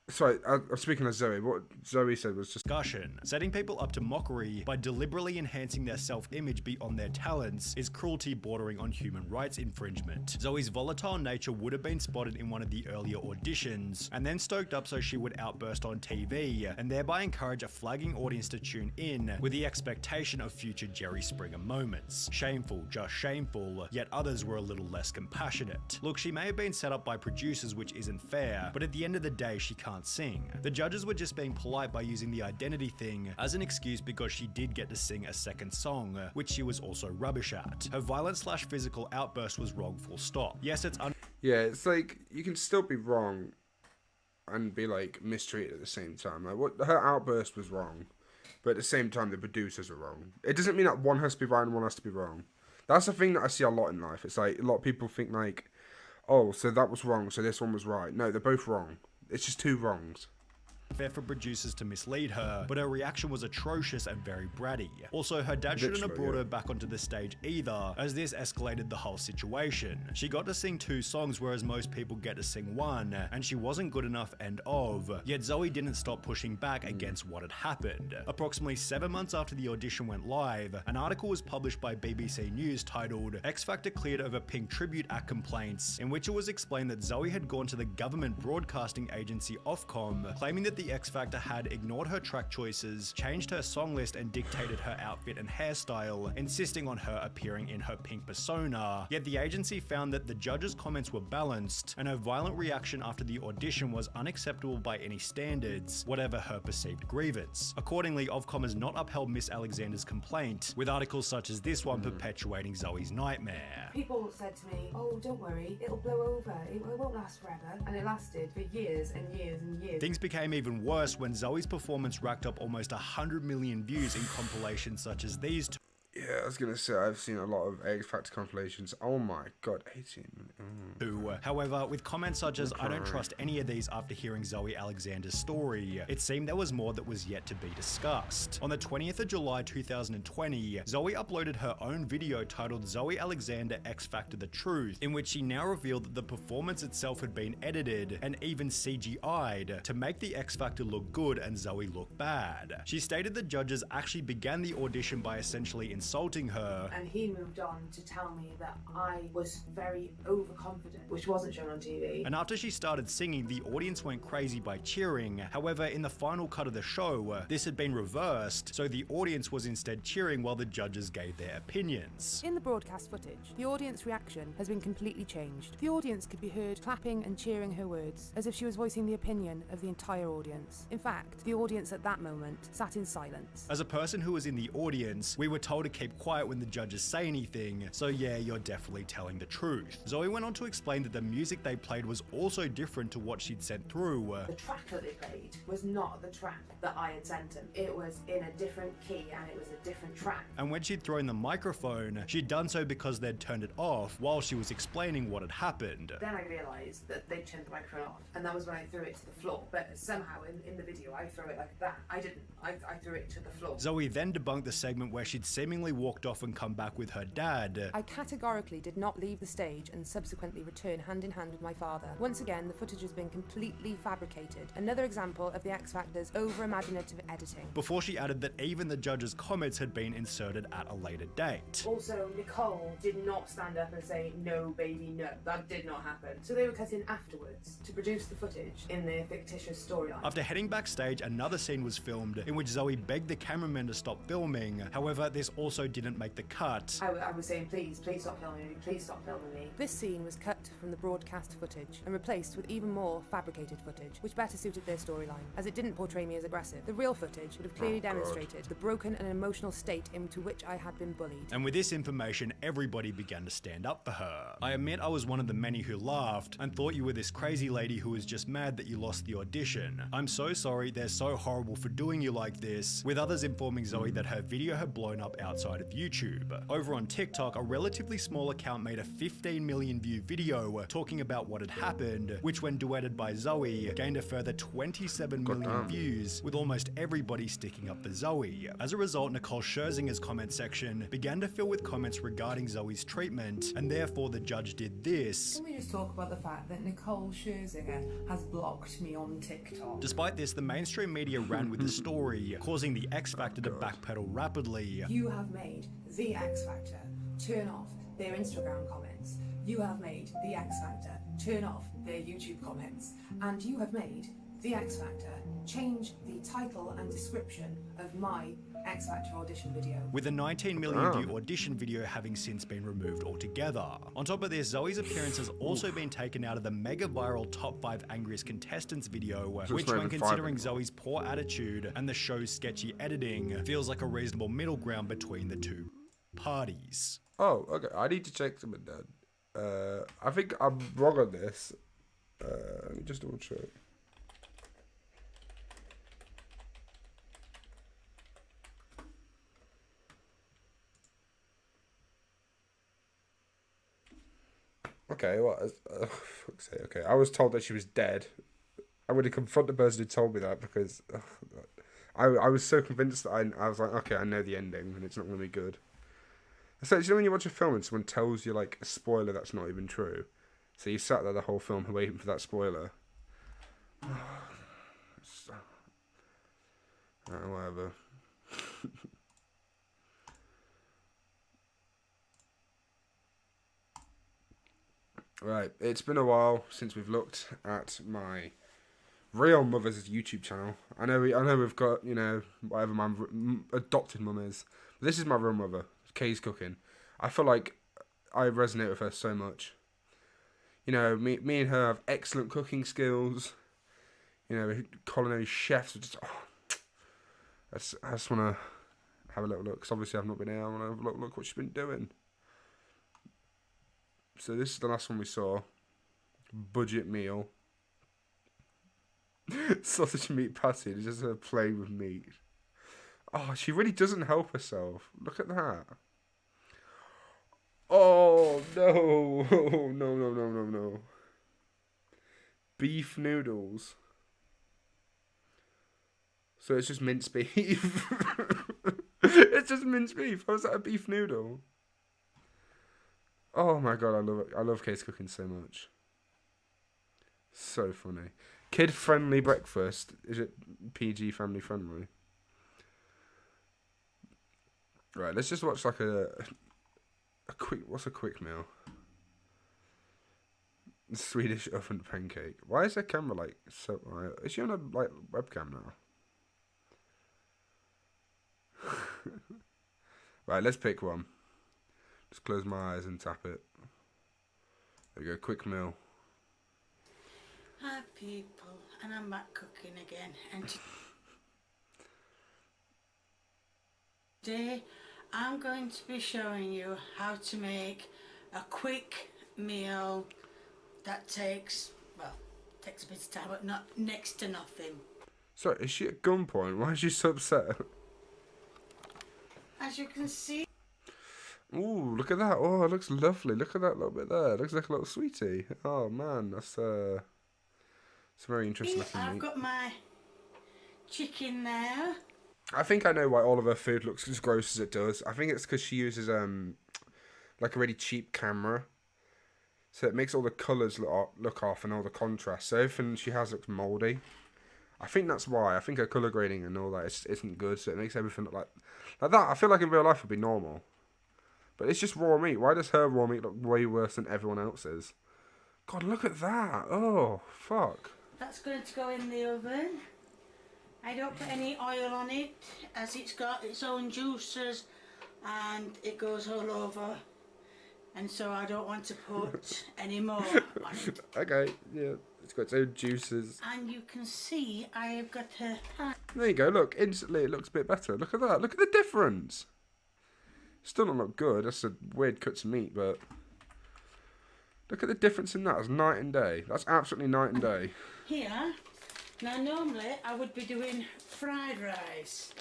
sorry, I'm speaking of Zoe. What Zoe said was just discussion. Setting people up to mockery by deliberately enhancing their self-image beyond their talents is cruelty bordering on human rights infringement. Zoe's volatile nature would have been spotted in one of the earlier auditions, and then stoked up so she would outburst on TV, and thereby encourage a flagging audience to tune in with the expectation of future Jerry Springer moments. Shameful, just shameful, yet others were a little less compassionate. Look, she may have been set up by producers, which isn't fair, but at the end of the day, she can't sing. The judges were just being polite by using the identity thing as an excuse because she did get to sing a second song, which she was also rubbish at. Her violent/physical outburst was wrong, full stop. Yes, it's yeah, it's like, you can still be wrong and be, like, mistreated at the same time. Like, what her outburst was wrong, but at the same time, the producers are wrong. It doesn't mean that one has to be right and one has to be wrong. That's the thing that I see a lot in life. It's like, a lot of people think, like, oh, so that was wrong, so this one was right. No, they're both wrong. It's just two wrongs. Fair for producers to mislead her, but her reaction was atrocious and very bratty. Also, her dad shouldn't have brought her back onto the stage either, as this escalated the whole situation. She got to sing 2 songs, whereas most people get to sing 1, and she wasn't good enough end of. Yet Zoe didn't stop pushing back against what had happened. Approximately 7 months after the audition went live, an article was published by BBC News titled "X Factor Cleared Over Pink Tribute Act Complaints," in which it was explained that Zoe had gone to the government broadcasting agency Ofcom, claiming that that the X Factor had ignored her track choices, changed her song list, and dictated her outfit and hairstyle, insisting on her appearing in her pink persona. Yet the agency found that the judges' comments were balanced, and her violent reaction after the audition was unacceptable by any standards, whatever her perceived grievance. Accordingly, Ofcom has not upheld Miss Alexander's complaint, with articles such as this one perpetuating Zoe's nightmare. People said to me, oh, don't worry, it'll blow over, it won't last forever. And it lasted for years and years and years. Things became even worse when Zoe's performance racked up almost 100 million views in compilations such as these two. Yeah, I was gonna say, I've seen a lot of X Factor compilations. Oh my god, 18 minutes. However, with comments such as, I don't trust any of these after hearing Zoe Alexander's story, it seemed there was more that was yet to be discussed. On the 20th of July 2020, Zoe uploaded her own video titled Zoe Alexander X Factor The Truth, in which she now revealed that the performance itself had been edited and even CGI'd to make the X Factor look good and Zoe look bad. She stated the judges actually began the audition by essentially insulting her. And he moved on to tell me that I was very overconfident, which wasn't shown on TV. And after she started singing, the audience went crazy by cheering. However, in the final cut of the show, this had been reversed, so the audience was instead cheering while the judges gave their opinions. In the broadcast footage, the audience reaction has been completely changed. The audience could be heard clapping and cheering her words, as if she was voicing the opinion of the entire audience. In fact, the audience at that moment sat in silence. As a person who was in the audience, we were told to keep quiet when the judges say anything, so yeah, you're definitely telling the truth. Zoe went on to explain that the music they played was also different to what she'd sent through. The track that they played was not the track that I had sent them. It was in a different key and it was a different track. And when she'd thrown the microphone, she'd done so because they'd turned it off while she was explaining what had happened. Then I realised that they'd turned the microphone off, and that was when I threw it to the floor. But somehow in the video I threw it like that. I didn't. I threw it to the floor. Zoe then debunked the segment where she'd seemingly walked off and come back with her dad. I categorically did not leave the stage and subsequently return hand in hand with my father. Once again, the footage has been completely fabricated. Another example of the X Factor's over-imaginative editing. Before she added that even the judges' comments had been inserted at a later date. Also, Nicole did not stand up and say, no, baby, no. That did not happen. So they were cut in afterwards to produce the footage in their fictitious storyline. After heading backstage, another scene was filmed in which Zoe begged the cameraman to stop filming. However, this also didn't make the cut. I was saying, please stop filming me, please stop filming me. This scene was cut from the broadcast footage and replaced with even more fabricated footage, which better suited their storyline, as it didn't portray me as aggressive. The real footage would have clearly demonstrated the broken and emotional state into which I had been bullied. And with this information, everybody began to stand up for her. I admit I was one of the many who laughed and thought you were this crazy lady who was just mad that you lost the audition. I'm so sorry, they're so horrible for doing you like this, with others informing Zoe that her video had blown up outside of YouTube. Over on TikTok, a relatively small account made a 15 million view video talking about what had happened, which when duetted by Zoe, gained a further 27 million views, with almost everybody sticking up for Zoe. As a result, Nicole Scherzinger's comment section began to fill with comments regarding Zoe's treatment, and therefore the judge did this. Can we just talk about the fact that Nicole Scherzinger has blocked me on TikTok? Despite this, the mainstream media ran with the story, causing the X Factor to backpedal rapidly. You have made the X Factor turn off their Instagram comments. You have made the X Factor turn off their YouTube comments. And you have made the X Factor change the title and description of my X Factor audition video. With a 19 million view audition video having since been removed altogether. On top of this, Zoe's appearance has also been taken out of the mega viral top 5 angriest contestants video, which when considering Zoe's poor attitude and the show's sketchy editing, feels like a reasonable middle ground between the two parties. Oh, okay. I need to check something then. I think I'm wrong on this. Let me just double check. Okay, what? Fuck's sake. Okay, I was told that she was dead. I'm going to confront the person who told me that because I was so convinced that I was like, okay, I know the ending and it's not going to be good. So, you know when you watch a film and someone tells you like a spoiler that's not even true? So you sat there the whole film waiting for that spoiler. Whatever. Right, it's been a while since we've looked at my Real mother's YouTube channel. I know we've got, you know, whatever my adopted mum is. But this is my real mother, Kay's cooking. I feel like I resonate with her so much. You know, me and her have excellent cooking skills. You know, culinary chefs. Just, I just want to have a little look, because obviously I've not been here. I want to have a little look what she's been doing. So this is the last one we saw. Budget meal. Sausage meat patty. It's just her playing with meat. Oh, she really doesn't help herself. Look at that. Oh, no. No. Beef noodles. So it's just minced beef. It's just minced beef. How is that a beef noodle? Oh my god, I love it. I love Kate's cooking so much. So funny. Kid-friendly breakfast. Is it PG family friendly? Right, let's just watch like a quick. What's a quick meal? Swedish oven pancake. Why is her camera like so? Is she on a like webcam now? Right, let's pick one. Just close my eyes and tap it. There we go. Quick meal. Hi people, and I'm back cooking again, and today I'm going to be showing you how to make a quick meal that takes a bit of time, but not next to nothing. Sorry, is she at gunpoint? Why is she so upset? As you can see. Ooh, look at that. Oh, it looks lovely. Look at that little bit there. It looks like a little sweetie. Oh man, that's it's very interesting looking meat. I've got my chicken there. I think I know why all of her food looks as gross as it does. I think it's because she uses like a really cheap camera, so it makes all the colours look off and all the contrast. So everything she has looks mouldy. I think that's why. I think her colour grading and all that isn't good, so it makes everything look like that. I feel like in real life would be normal, but it's just raw meat. Why does her raw meat look way worse than everyone else's? God, look at that. Oh, fuck. That's going to go in the oven. I don't put any oil on it, as it's got its own juices and it goes all over, and so I don't want to put any more on it. Okay, yeah, it's got its own juices. And you can see I have got a pan. There you go, look, instantly it looks a bit better. Look at that, look at the difference. Still don't look good, that's a weird cut of meat, but look at the difference in that. It's night and day. That's absolutely night and day. Here, now normally I would be doing fried rice,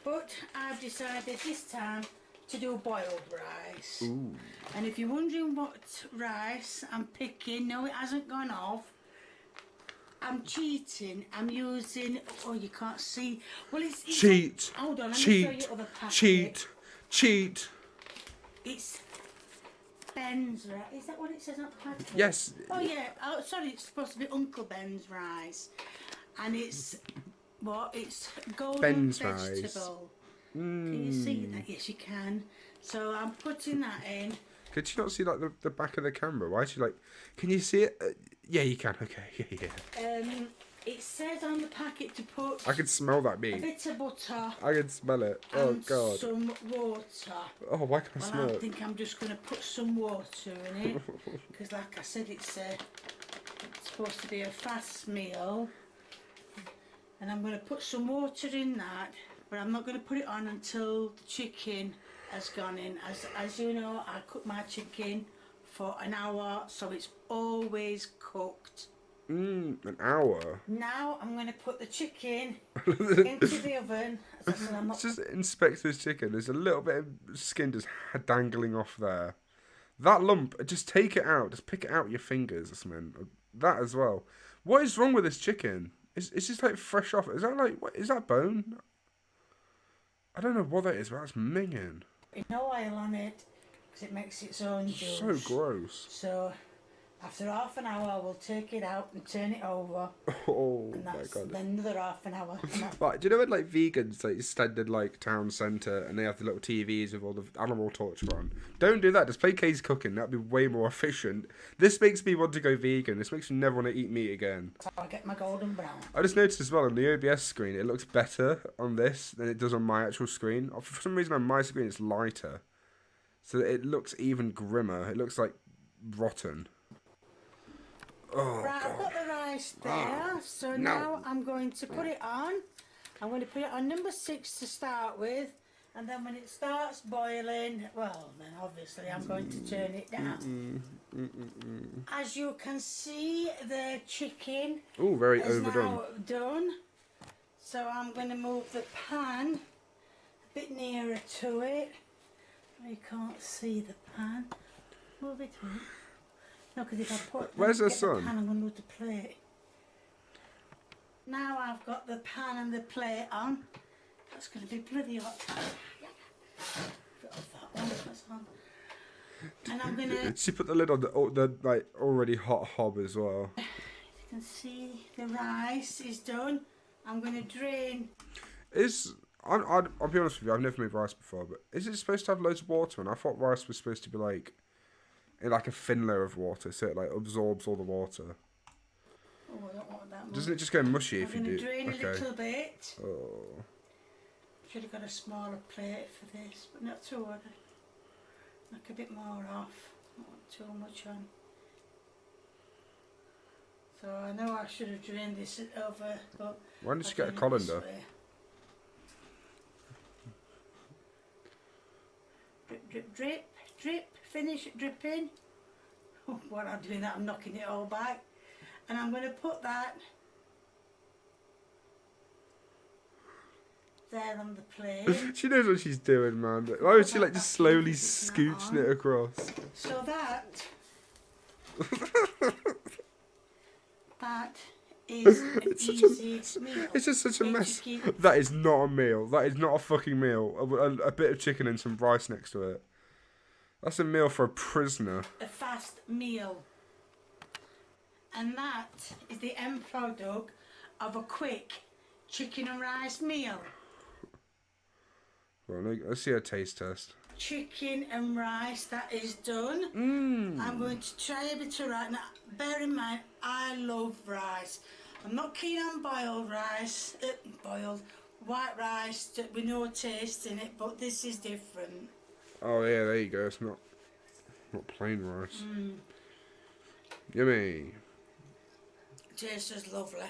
but I've decided this time to do boiled rice. Ooh. And if you're wondering what rice I'm picking, no, it hasn't gone off. I'm cheating. I'm using. Oh, you can't see. Well, it's cheat. Hold on, let me show you other packet. Cheat. It's Ben's rice. Is that what it says on the packet? Yes. Oh yeah. Oh, sorry. It's supposed to be Uncle Ben's rice, and it's what? It's golden Ben's vegetable. rice. Can you see that? Yes, you can. So I'm putting that in. Could you not see like the back of the camera? Why is she like? Can you see it? Yeah, you can. Okay, yeah. It says on the packet to put. I can smell that a meat. bit of butter. I can smell it. Oh and god. some water. Oh, why can I smell Well, I it? think I'm just going to put some water in it, because like I said, it's supposed to be a fast meal, and I'm going to put some water in that, but I'm not going to put it on until the chicken has gone in. As you know, I cook my chicken for an hour, so it's always cooked. An hour. Now I'm going to put the chicken into the oven. As I said, I'm not. Just inspect this chicken. There's a little bit of skin just dangling off there. That lump, just take it out. Just pick it out with your fingers or something. That as well. What is wrong with this chicken? It's just like fresh off. Is that like, what, is that bone? I don't know what that is, but that's minging. No oil on it, because it makes its own juice. So gross. So After half an hour, we'll take it out and turn it over. Oh And my that's god. then another half an hour. Right, do you know when like vegans like stand in like town centre and they have the little TVs with all the animal torture on? Don't do that. Just play Kay's Cooking. That'd be way more efficient. This makes me want to go vegan. This makes me never want to eat meat again. So I'll get my golden brown. I just noticed as well on the OBS screen, it looks better on this than it does on my actual screen. For some reason on my screen it's lighter. So it looks even grimmer. It looks like rotten. Oh, right, God. I've got the rice there. So now I'm going to put it on. I'm going to put it on number 6 to start with. And then when it starts boiling, well, then obviously I'm going to turn it down. As you can see, the chicken very is overdone. now done. So I'm going to move the pan a bit nearer to it. You can't see the pan. Move it up. No, because if I put Where's the the sun? pan, I'm going to move the plate. Now I've got the pan and the plate on. That's going to be bloody hot. Put off that one. That's on. And I'm going to. She put the lid on the like already hot hob as well. You can see the rice is done. I'm going to drain. I'll be honest with you, I've never made rice before, but is it supposed to have loads of water in? I thought rice was supposed to be like in like a thin layer of water, so it like absorbs all the water. Oh, I don't want that much. Doesn't it just go mushy if you do? I'm going to drain a little bit. Oh. Should have got a smaller plate for this, but not too much. Like a bit more off. Not want too much on. So I know I should have drained this over, but Why didn't you I've get a done it colander? this way. Drip, drip, drip, drip. Finish dripping. While I'm doing that, I'm knocking it all back, and I'm going to put that there on the plate. She knows what she's doing, man. Why was she like just slowly scooching it across? So that is an easy meal. It's just such a mess. Chicken. That is not a meal. That is not a fucking meal. A bit of chicken and some rice next to it. That's a meal for a prisoner. A fast meal. And that is the end product of a quick chicken and rice meal. Well, let's see a taste test. Chicken and rice, that is done. I'm going to try a bit of rice. Now, bear in mind, I love rice. I'm not keen on boiled rice, white rice with no taste in it, but this is different. Oh yeah, there you go. It's not plain rice. Yummy. Tastes just lovely.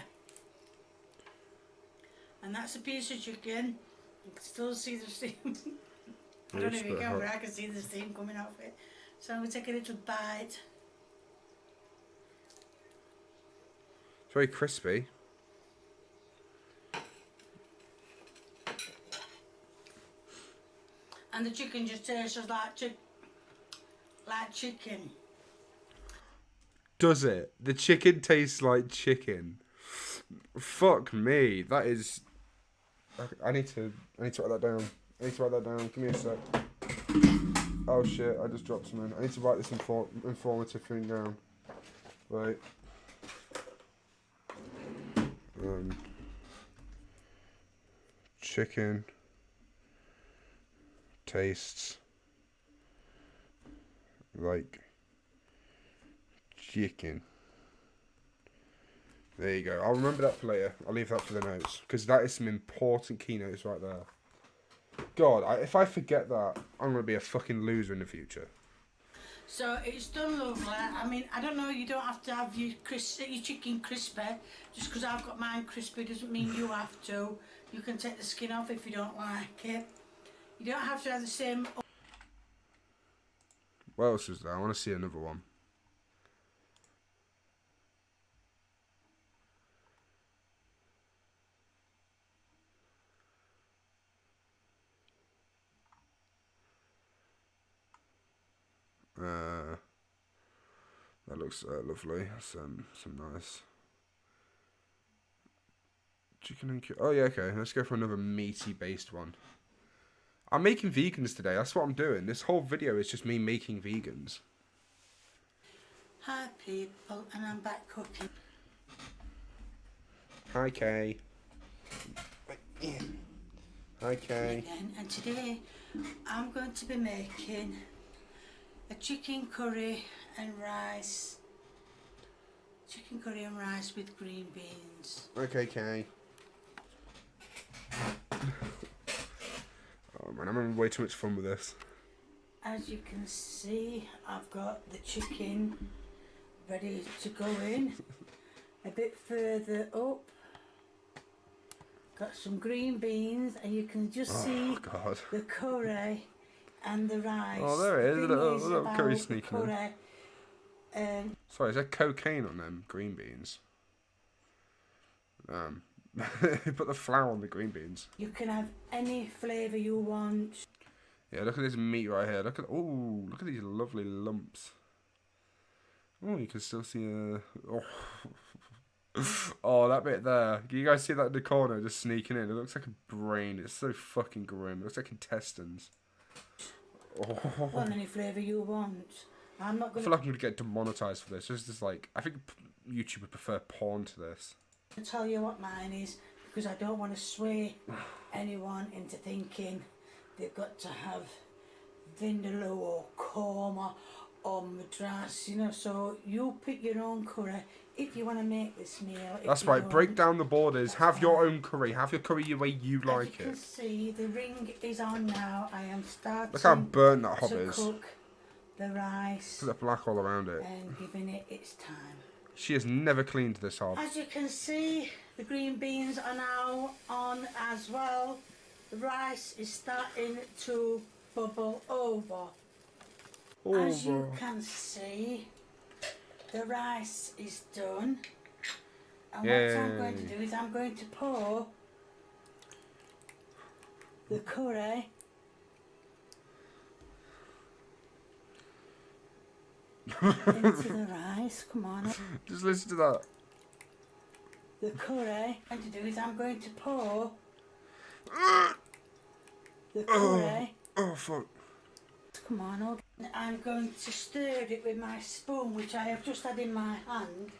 And that's a piece of chicken. You can still see the steam. I don't know if you can, but I can see the steam coming off it. So I'm going to take a little bite. It's very crispy. And the chicken just tastes just like chicken. Does it? The chicken tastes like chicken. Fuck me. That is. I need to write that down. Give me a sec. Oh shit! I just dropped something. I need to write this informative thing down. Right. Chicken tastes like chicken. There you go. I'll remember that for later. I'll leave that for the notes because that is some important keynotes right there. God, if I forget that, I'm gonna be a fucking loser in the future. So it's done lovely. I mean, I don't know. You don't have to have your chicken crispy. Just because I've got mine crispy doesn't mean you have to. You can take the skin off if you don't like it. You don't have to have the same. What else is there? I want to see another one. That looks lovely. Some nice chicken and oh yeah, okay. Let's go for another meaty based one. I'm making vegans today. That's what I'm doing. This whole video is just me making vegans. Hi people, and I'm back cooking. Hi, Kay. Hi, Kay. Again, and today I'm going to be making a chicken curry and rice. Chicken curry and rice with green beans. Okay, Kay. Oh man, I'm having way too much fun with this. As you can see, I've got the chicken ready to go in. A bit further up, got some green beans, and you can just see God. the curry and the rice. Oh, there it is. A little curry about sneaking the in. curry, Sorry, is there cocaine on them green beans? Put the flour on the green beans. you can have any flavour you want. Yeah, look at this meat right here. Look at these lovely lumps. Oh, you can still see oh, that bit there. Can you guys see that in the corner just sneaking in? It looks like a brain. It's so fucking grim. It looks like intestines. Oh. Well, any flavour you want. I'm not I going feel like I'm gonna get demonetized for this. This is like, I think YouTube would prefer porn to this. to tell you what mine is, because I don't want to sway anyone into thinking they've got to have vindaloo or korma or madras, you know. So you pick your own curry if you want to make this meal. That's right. Break down the borders. Have your own curry. Have your curry the way you like As you can it. see, the ring is on now. I am starting Look how burnt that hob to is. cook the rice Look at the black all around it. and giving it its time. She has never cleaned this hob. As you can see, the green beans are now on as well. The rice is starting to bubble over. As you can see, the rice is done. And what I'm going to do is I'm going to pour the curry into the rice. Come on. Just listen to that. The curry. What I'm going to do is I'm going to pour the curry. Oh fuck. Come on, okay. I'm going to stir it with my spoon, which I have just had in my hand,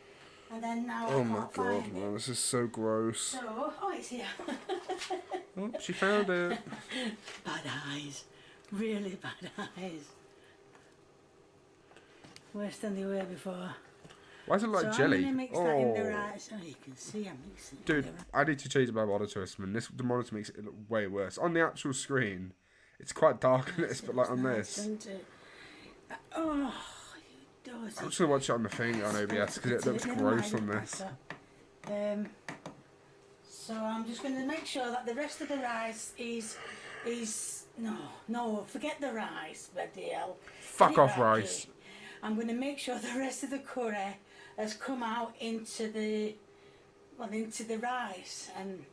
and then now Oh I my can't god, find man, it. this is so gross. So, oh, it's here. Oh, she found it. Bad eyes, really bad eyes. Worse than they were before. Why is it like so jelly? I'm gonna mix that in the rice. Oh, you can see I'm mixing. Dude, I need to change my monitor, man. The monitor makes it look way worse. On the actual screen, it's quite dark on this, but like on this. Isn't it? Oh, you dirty. I'm just gonna watch it on the thing on OBS because it looks gross on this. So I'm just going to make sure that the rest of the rice is no, forget the rice, Bedell. Fuck off rice. I'm going to make sure the rest of the curry has come out into the rice, and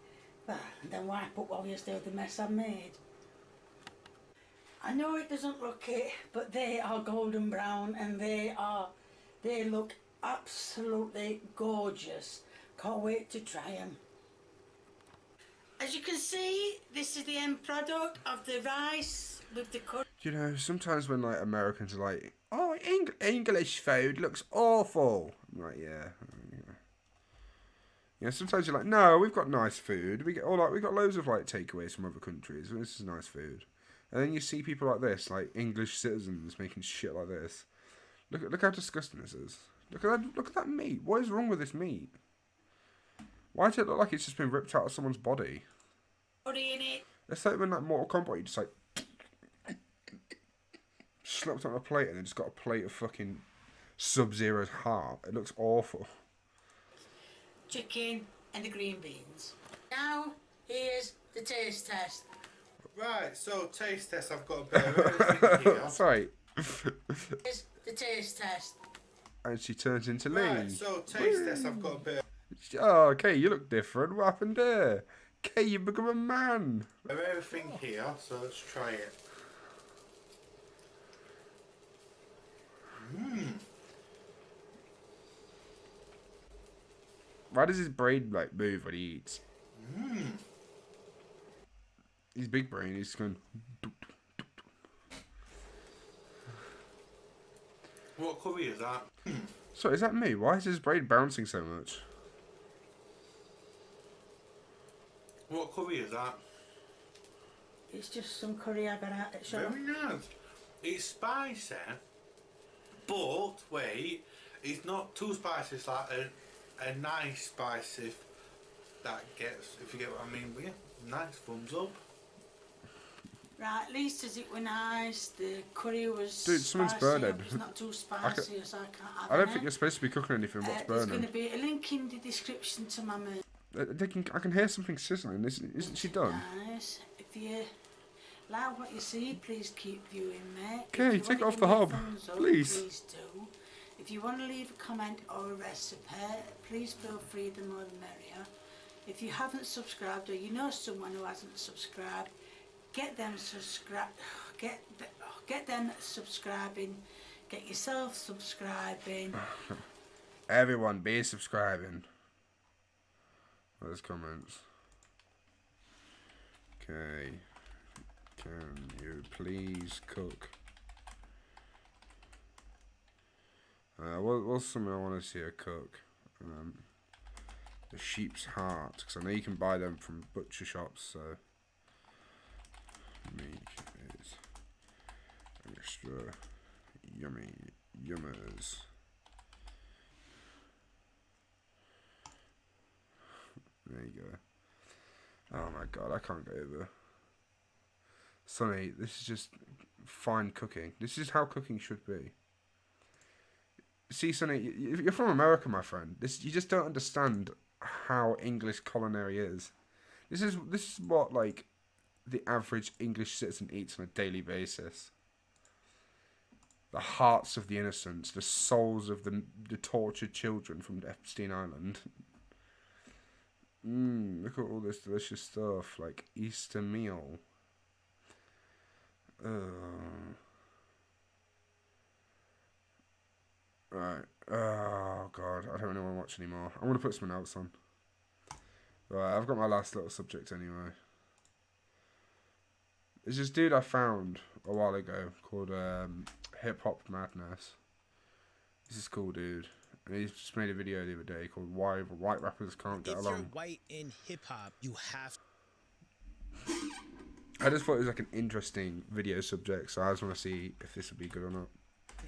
then wipe up obviously the mess I've made. I know it doesn't look it, but they are golden brown and they look absolutely gorgeous. Can't wait to try them. As you can see, this is the end product of the rice with the curry. You know, sometimes when like Americans are like, "Oh, English food looks awful," I'm like, yeah. You know, sometimes you're like, "No, we've got nice food. We got loads of like takeaways from other countries. This is nice food." And then you see people like this, like English citizens, making shit like this. Look how disgusting this is. Look at that meat. What is wrong with this meat? Why does it look like it's just been ripped out of someone's body? In it. It's like when like Mortal Kombat, you just like slapped on a plate and then just got a plate of fucking Sub-Zero's heart. It looks awful. Chicken and the green beans. Now here's the taste test. Right, so taste test. I've got a bit of everything here. Sorry. Here's the taste test. And she turns into Right, Lee. so taste test. I've got a bit Oh, okay, you look different. What happened there? Okay, you become a man. of everything here, so let's try it. Why does his brain like move when he eats? His big brain is going. What curry is that? Sorry, is that me? Why is his brain bouncing so much? What curry is that? It's just some curry I got out at shop. Very nice. It's spicy, but wait, it's not too spicy. It's like a nice spicy that gets, if you get what I mean. But yeah, nice, thumbs up. Right, at least as it were nice, the curry was Dude, someone's spicy, burning. It's not too spicy, so I can't have I don't it. think you're supposed to be cooking anything. What's There's burning? going to be a link in the description to my merch. I can hear something sizzling. Isn't she done? Nice. If you like what you see, please keep viewing, mate. Okay, take it off the hob, please. Please do. If you want to leave a comment or a recipe, please feel free, the more the merrier. If you haven't subscribed or you know someone who hasn't subscribed, get them subscribed. Get them subscribing. Get yourself subscribing. Everyone, be subscribing. There's comments. Okay. Can you please cook? What's something I want to see her cook? The sheep's heart, because I know you can buy them from butcher shops. So meat is extra yummy yummers. There you go. Oh my god, I can't get over. Sonny, this is just fine cooking. This is how cooking should be. See, Sonny, you're from America, my friend. You just don't understand how English culinary is. This is what like the average English citizen eats on a daily basis. The hearts of the innocents, the souls of the tortured children from Epstein Island. Look at all this delicious stuff, like Easter meal. Right. Oh god, I don't really want to watch anymore. I'm gonna put something else on. Right, I've got my last little subject anyway. There's this dude I found a while ago called Hip Hop Madness. This is cool, dude. And he's just made a video the other day called "Why White Rappers Can't Get Along." If you're white in hip hop, you have. I just thought it was like an interesting video subject, so I just want to see if this would be good or not.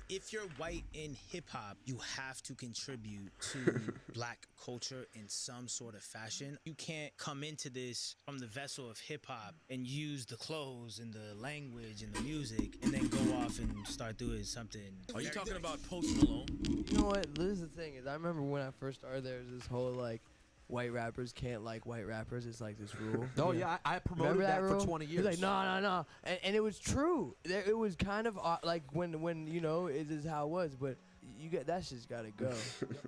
If you're white in hip hop, you have to contribute to black culture in some sort of fashion. You can't come into this from the vessel of hip hop and use the clothes and the language and the music and then go off and start doing something. Are you talking about Post Malone? You know what? This is the thing is, I remember when I first started, there was this whole like, white rappers can't like white rappers. It's like this rule. Oh yeah, I promoted that for 20 years. He's like, no, and it was true. It was kind of like when you know it is how it was, but that shit's gotta go.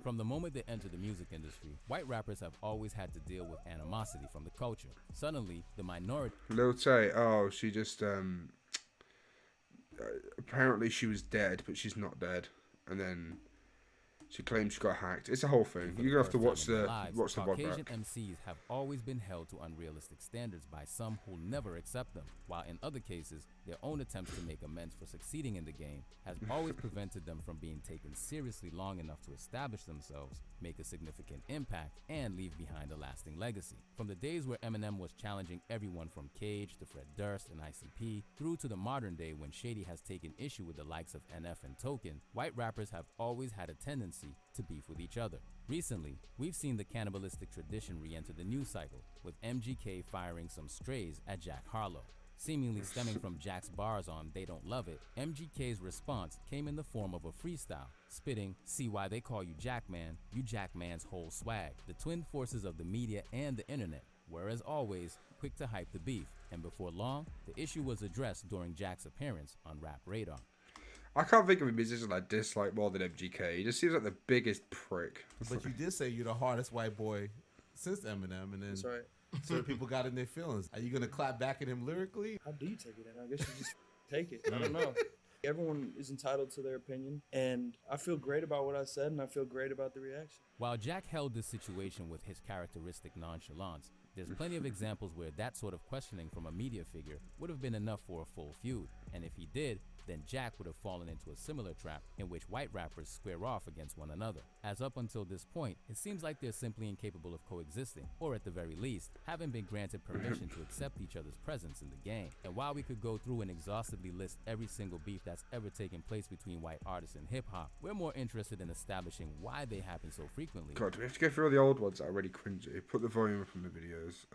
From the moment they entered the music industry, white rappers have always had to deal with animosity from the culture. Suddenly, the minority. Lil Tay, oh, she just apparently she was dead, but she's not dead, and then she claims she got hacked. It's a whole thing. You're gonna have to watch the VOD Caucasian back. MCs have always been held to unrealistic standards by some who never accept them, while in other cases, their own attempts to make amends for succeeding in the game has always prevented them from being taken seriously long enough to establish themselves, make a significant impact, and leave behind a lasting legacy. From the days where Eminem was challenging everyone from Cage to Fred Durst and ICP, through to the modern day when Shady has taken issue with the likes of NF and Token, white rappers have always had a tendency to beef with each other. Recently, we've seen the cannibalistic tradition re-enter the news cycle, with MGK firing some strays at Jack Harlow. Seemingly stemming from Jack's bars on They Don't Love It, MGK's response came in the form of a freestyle, spitting, "See why they call you Jackman, you Jackman's whole swag." The twin forces of the media and the internet were, as always, quick to hype the beef, and before long, the issue was addressed during Jack's appearance on Rap Radar. I can't think of a musician I dislike more than MGK. He just seems like the biggest prick. But you did say you're the hardest white boy since Eminem, and then That's right. certain people got in their feelings. Are you gonna clap back at him lyrically? How do you take it? I guess you just take it. I don't know. Everyone is entitled to their opinion, and I feel great about what I said, and I feel great about the reaction. While Jack held this situation with his characteristic nonchalance, there's plenty of examples where that sort of questioning from a media figure would have been enough for a full feud, and if he did, then Jack would have fallen into a similar trap in which white rappers square off against one another. As up until this point, it seems like they're simply incapable of coexisting, or at the very least, haven't been granted permission to accept each other's presence in the game. And while we could go through and exhaustively list every single beef that's ever taken place between white artists and hip-hop, we're more interested in establishing why they happen so frequently. God, do we have to go through all the old ones that are really cringy? Put the volume up on the videos.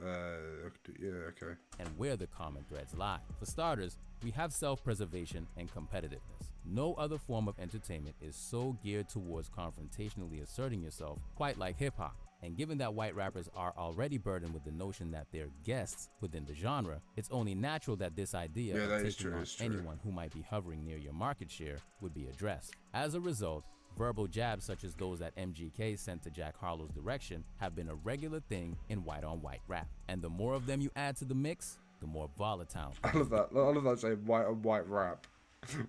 Yeah, okay. And where the common threads lie. For starters, we have self-preservation and competitiveness. No other form of entertainment is so geared towards confrontationally asserting yourself quite like hip-hop. And given that white rappers are already burdened with the notion that they're guests within the genre, it's only natural that this idea of taking on anyone who might be hovering near your market share would be addressed. As a result, verbal jabs such as those that MGK sent to Jack Harlow's direction have been a regular thing in white-on-white rap. And the more of them you add to the mix, the more volatile. I love that saying white-on-white rap.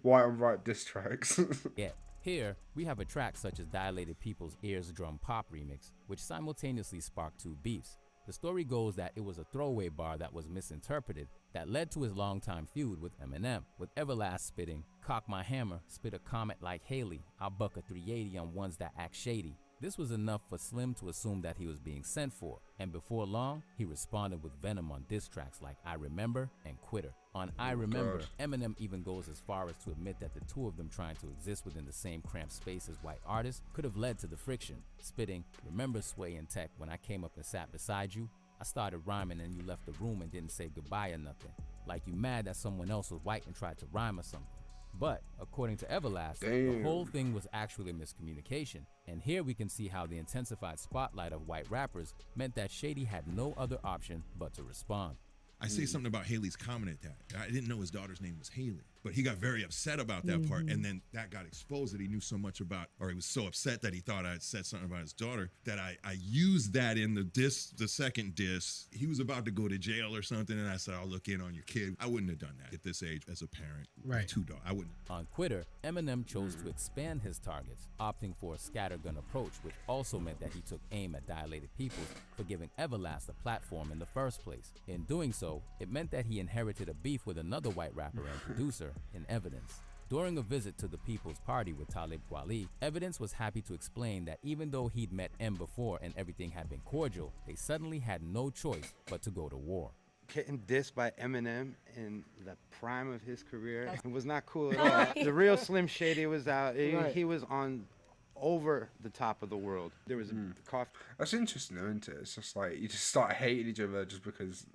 White-on-white diss tracks. Yeah. Here, we have a track such as Dilated People's Ears Drum Pop remix, which simultaneously sparked two beefs. The story goes that it was a throwaway bar that was misinterpreted that led to his longtime feud with Eminem, with Everlast spitting, "Cock my hammer, spit a comet like Haley, I'll buck a 380 on ones that act shady." This was enough for Slim to assume that he was being sent for, and before long, he responded with venom on diss tracks like I Remember and Quitter. On I Remember, Eminem even goes as far as to admit that the two of them trying to exist within the same cramped space as white artists could have led to the friction, spitting, "Remember Sway and Tech when I came up and sat beside you? I started rhyming and you left the room and didn't say goodbye or nothing. Like you mad that someone else was white and tried to rhyme or something." But, according to Everlast, the whole thing was actually a miscommunication. And here we can see how the intensified spotlight of white rappers meant that Shady had no other option but to respond. I say something about Haley's comment at that. I didn't know his daughter's name was Haley, but he got very upset about that part, and then that got exposed that he knew so much about, or he was so upset that he thought I had said something about his daughter that I used that in the second diss. He was about to go to jail or something, and I said, "I'll look in on your kid." I wouldn't have done that at this age as a parent. Right. Two daughters. I wouldn't. On Quitter, Eminem chose to expand his targets, opting for a scattergun approach, which also meant that he took aim at Dilated Peoples for giving Everlast a platform in the first place. In doing so, it meant that he inherited a beef with another white rapper and producer in Evidence. During a visit to the People's Party with Talib Kweli, Evidence was happy to explain that even though he'd met M before and everything had been cordial, they suddenly had no choice but to go to war. Getting dissed by Eminem in the prime of his career, it was not cool at all. The real Slim Shady was out. He was on over the top of the world. There was a cough. That's interesting though, isn't it? It's just like you just start hating each other just because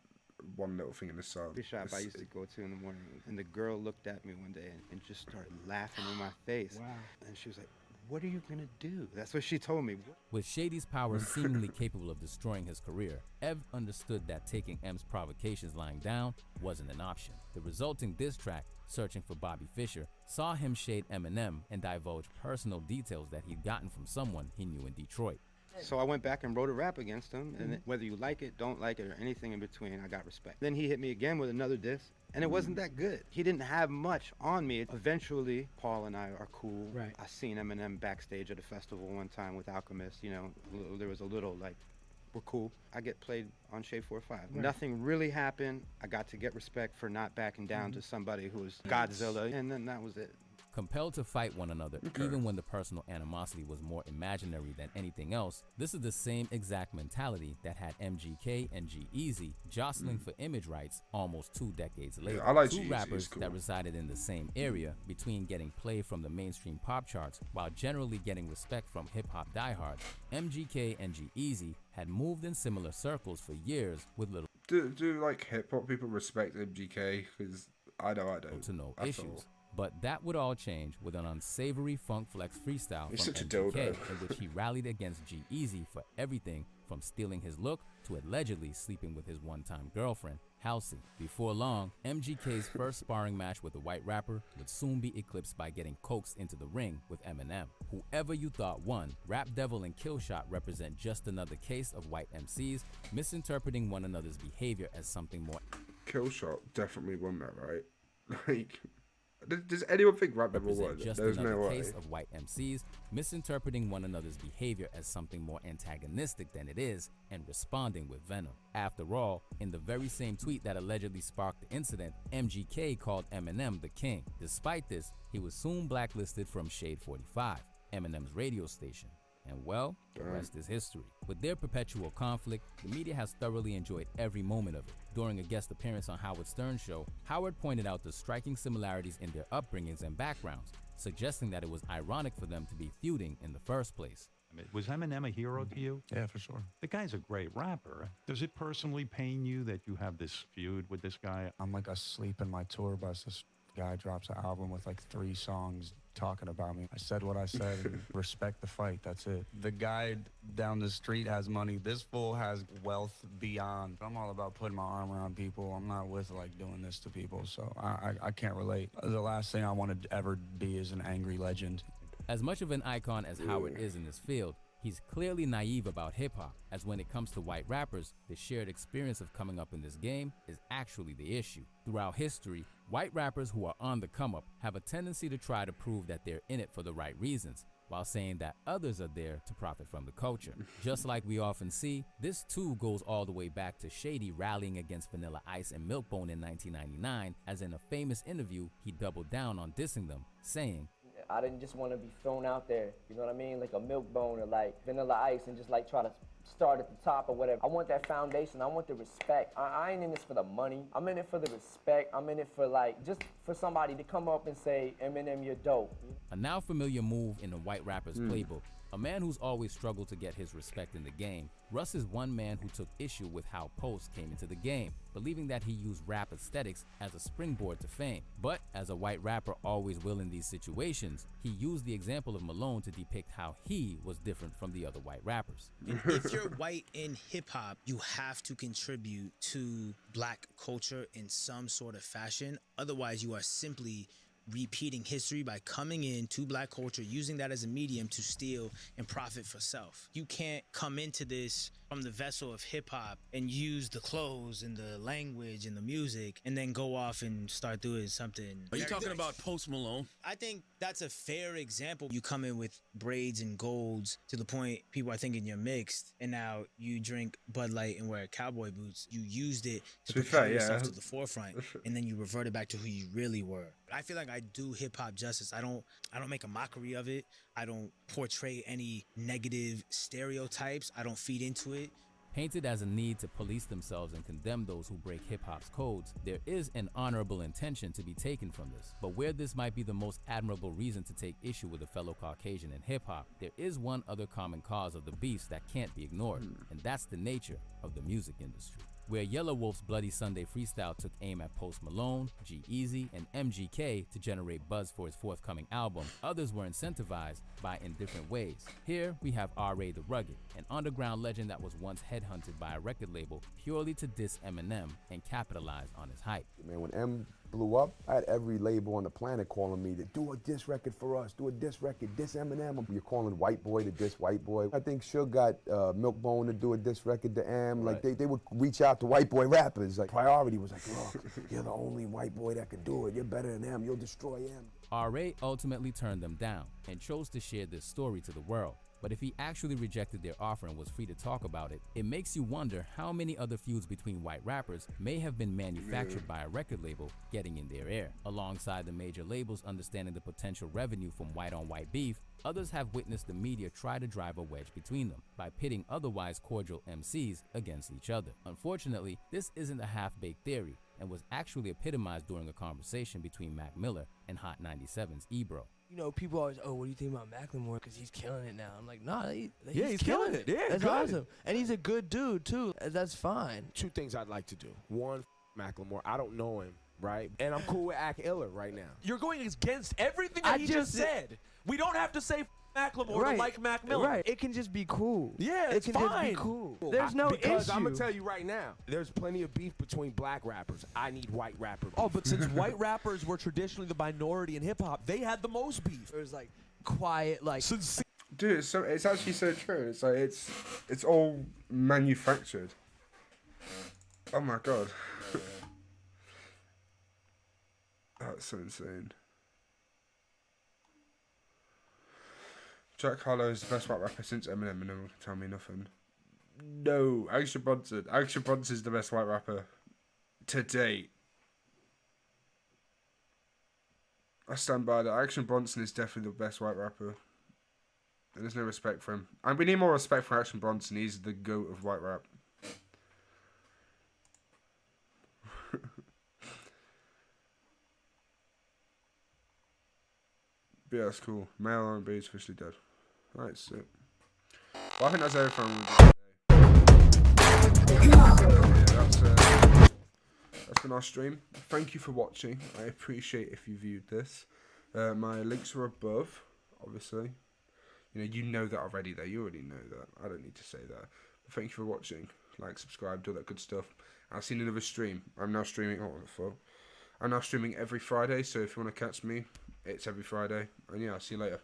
one little thing in the song. The shop I used to go to in the morning, and the girl looked at me one day and just started laughing in my face. Wow. And she was like, "What are you gonna do?" That's what she told me. With Shady's powers seemingly capable of destroying his career, Ev understood that taking M's provocations lying down wasn't an option. The resulting diss track, Searching for Bobby Fischer, saw him shade Eminem and divulge personal details that he'd gotten from someone he knew in Detroit. So I went back and wrote a rap against him, and whether you like it, don't like it, or anything in between, I got respect. Then he hit me again with another diss, and it wasn't that good. He didn't have much on me. Eventually, Paul and I are cool. Right. I seen Eminem backstage at a festival one time with Alchemist. You know, there was a little like, we're cool. I get played on Shade 4-5. Right. Nothing really happened. I got to get respect for not backing down to somebody who was Godzilla, and then that was it. Compelled to fight one another, even when the personal animosity was more imaginary than anything else, this is the same exact mentality that had MGK and G-Eazy jostling for image rights almost 2 decades later. I like two G-Eazy, rappers cool. that resided in the same area between getting play from the mainstream pop charts while generally getting respect from hip-hop diehards. MGK and G-Eazy had moved in similar circles for years with little do like hip-hop people respect MGK? Because I know I don't. to no at issues. all. But that would all change with an unsavory Funk Flex freestyle He's from such a MGK, dildo. in which he rallied against G-Eazy for everything from stealing his look to allegedly sleeping with his one-time girlfriend, Halsey. Before long, MGK's first sparring match with a white rapper would soon be eclipsed by getting coaxed into the ring with Eminem. Whoever you thought won, Rap Devil and Killshot represent just another case of white MCs misinterpreting one another's behavior as something more. Killshot definitely won that, right? Like, Does anyone think rap never represent was? just There's another no case way. of white MCs misinterpreting one another's behavior as something more antagonistic than it is and responding with venom. After all, in the very same tweet that allegedly sparked the incident, MGK called Eminem the king. Despite this, he was soon blacklisted from Shade 45, Eminem's radio station. And well, the rest is history. With their perpetual conflict, the media has thoroughly enjoyed every moment of it. During a guest appearance on Howard Stern's show, Howard pointed out the striking similarities in their upbringings and backgrounds, suggesting that it was ironic for them to be feuding in the first place. Was Eminem a hero to you? Yeah, for sure. The guy's a great rapper. Does it personally pain you that you have this feud with this guy? I'm like asleep in my tour bus. This guy drops an album with like 3 songs talking about me. I said what I said and respect the fight. That's it. The guy down the street has money. This fool has wealth beyond. I'm all about putting my arm around people. I'm not with like doing this to people, so I can't relate. The last thing I want to ever be is an angry legend. As much of an icon as Howard is in this field, he's clearly naive about hip-hop, as when it comes to white rappers, the shared experience of coming up in this game is actually the issue. Throughout history, white rappers who are on the come-up have a tendency to try to prove that they're in it for the right reasons, while saying that others are there to profit from the culture. Just like we often see, this too goes all the way back to Shady rallying against Vanilla Ice and Milkbone in 1999, as in a famous interview, he doubled down on dissing them, saying, I didn't just want to be thrown out there, you know what I mean? Like a milk bone or like Vanilla Ice and just like try to start at the top or whatever. I want that foundation. I want the respect. I ain't in this for the money. I'm in it for the respect. I'm in it for like, just for somebody to come up and say, Eminem, you're dope. A now familiar move in the white rapper's playbook. A man who's always struggled to get his respect in the game, Russ is one man who took issue with how Post came into the game, believing that he used rap aesthetics as a springboard to fame. But as a white rapper always will in these situations, he used the example of Malone to depict how he was different from the other white rappers. If you're white in hip-hop, you have to contribute to black culture in some sort of fashion. Otherwise, you are simply repeating history by coming in to black culture, using that as a medium to steal and profit for self. You can't come into this from the vessel of hip-hop and use the clothes and the language and the music and then go off and start doing something. Are you talking about Post Malone? I think that's a fair example. You come in with braids and golds to the point people are thinking you're mixed, and now you drink Bud Light and wear cowboy boots. You used it to prepare yourself to the forefront, and then you reverted back to who you really were. I feel like I do hip-hop justice. I don't make a mockery of it. I don't portray any negative stereotypes. I don't feed into it. Painted as a need to police themselves and condemn those who break hip-hop's codes, there is an honorable intention to be taken from this. But where this might be the most admirable reason to take issue with a fellow Caucasian in hip-hop, there is one other common cause of the beefs that can't be ignored, and that's the nature of the music industry. Where Yellow Wolf's Bloody Sunday freestyle took aim at Post Malone, G-Eazy, and MGK to generate buzz for his forthcoming album, others were incentivized by in different ways. Here we have R.A. the Rugged, an underground legend that was once headhunted by a record label purely to diss Eminem and capitalize on his hype. Man, when M blew up, I had every label on the planet calling me to do a diss record for us, do a diss record, diss Eminem. You're calling white boy to diss white boy. I think Suge got Milkbone to do a diss record to M. Like they would reach out to white boy rappers. Like Priority was like, look, you're the only white boy that can do it. You're better than M. You'll destroy M. R.A. ultimately turned them down and chose to share this story to the world. But if he actually rejected their offer and was free to talk about it, it makes you wonder how many other feuds between white rappers may have been manufactured by a record label getting in their ear. Alongside the major labels understanding the potential revenue from white-on-white beef, others have witnessed the media try to drive a wedge between them by pitting otherwise cordial MCs against each other. Unfortunately, this isn't a half-baked theory and was actually epitomized during a conversation between Mac Miller and Hot 97's Ebro. You know, people always, oh, what do you think about Macklemore? Because he's killing it now. I'm like, nah, he's killing it. Yeah, that's good. awesome. And he's a good dude, too. That's fine. 2 things I'd like to do. One, Macklemore. I don't know him, right? And I'm cool with Ack Iller right now. You're going against everything that he just said. We don't have to say Macklemore to like Mac Miller. Right. It can just be cool. Yeah, it can just be cool. There's no because issue. I'm going to tell you right now, there's plenty of beef between black rappers. I need white rappers. Oh, but since white rappers were traditionally the minority in hip-hop, they had the most beef. It was like quiet, like... Dude, it's actually so true. It's like, it's all manufactured. Oh my god. That's so insane. Jack Harlow is the best white rapper since Eminem, and no one can tell me nothing. No, Action Bronson. Action Bronson is the best white rapper to date. I stand by that. Action Bronson is definitely the best white rapper. And there's no respect for him. And we need more respect for Action Bronson. He's the GOAT of white rap. But yeah, that's cool. Male R&B is officially dead. Alright, so. Well, I think that's everything yeah, that's been our stream. Thank you for watching. I appreciate if you viewed this. My links are above, obviously. You know that already though. You already know that. I don't need to say that. But thank you for watching. Like, subscribe, do all that good stuff. I'll see you in another stream. I'm now streaming. Oh, what the fuck? I'm now streaming every Friday. So if you want to catch me, it's every Friday. And yeah, I'll see you later.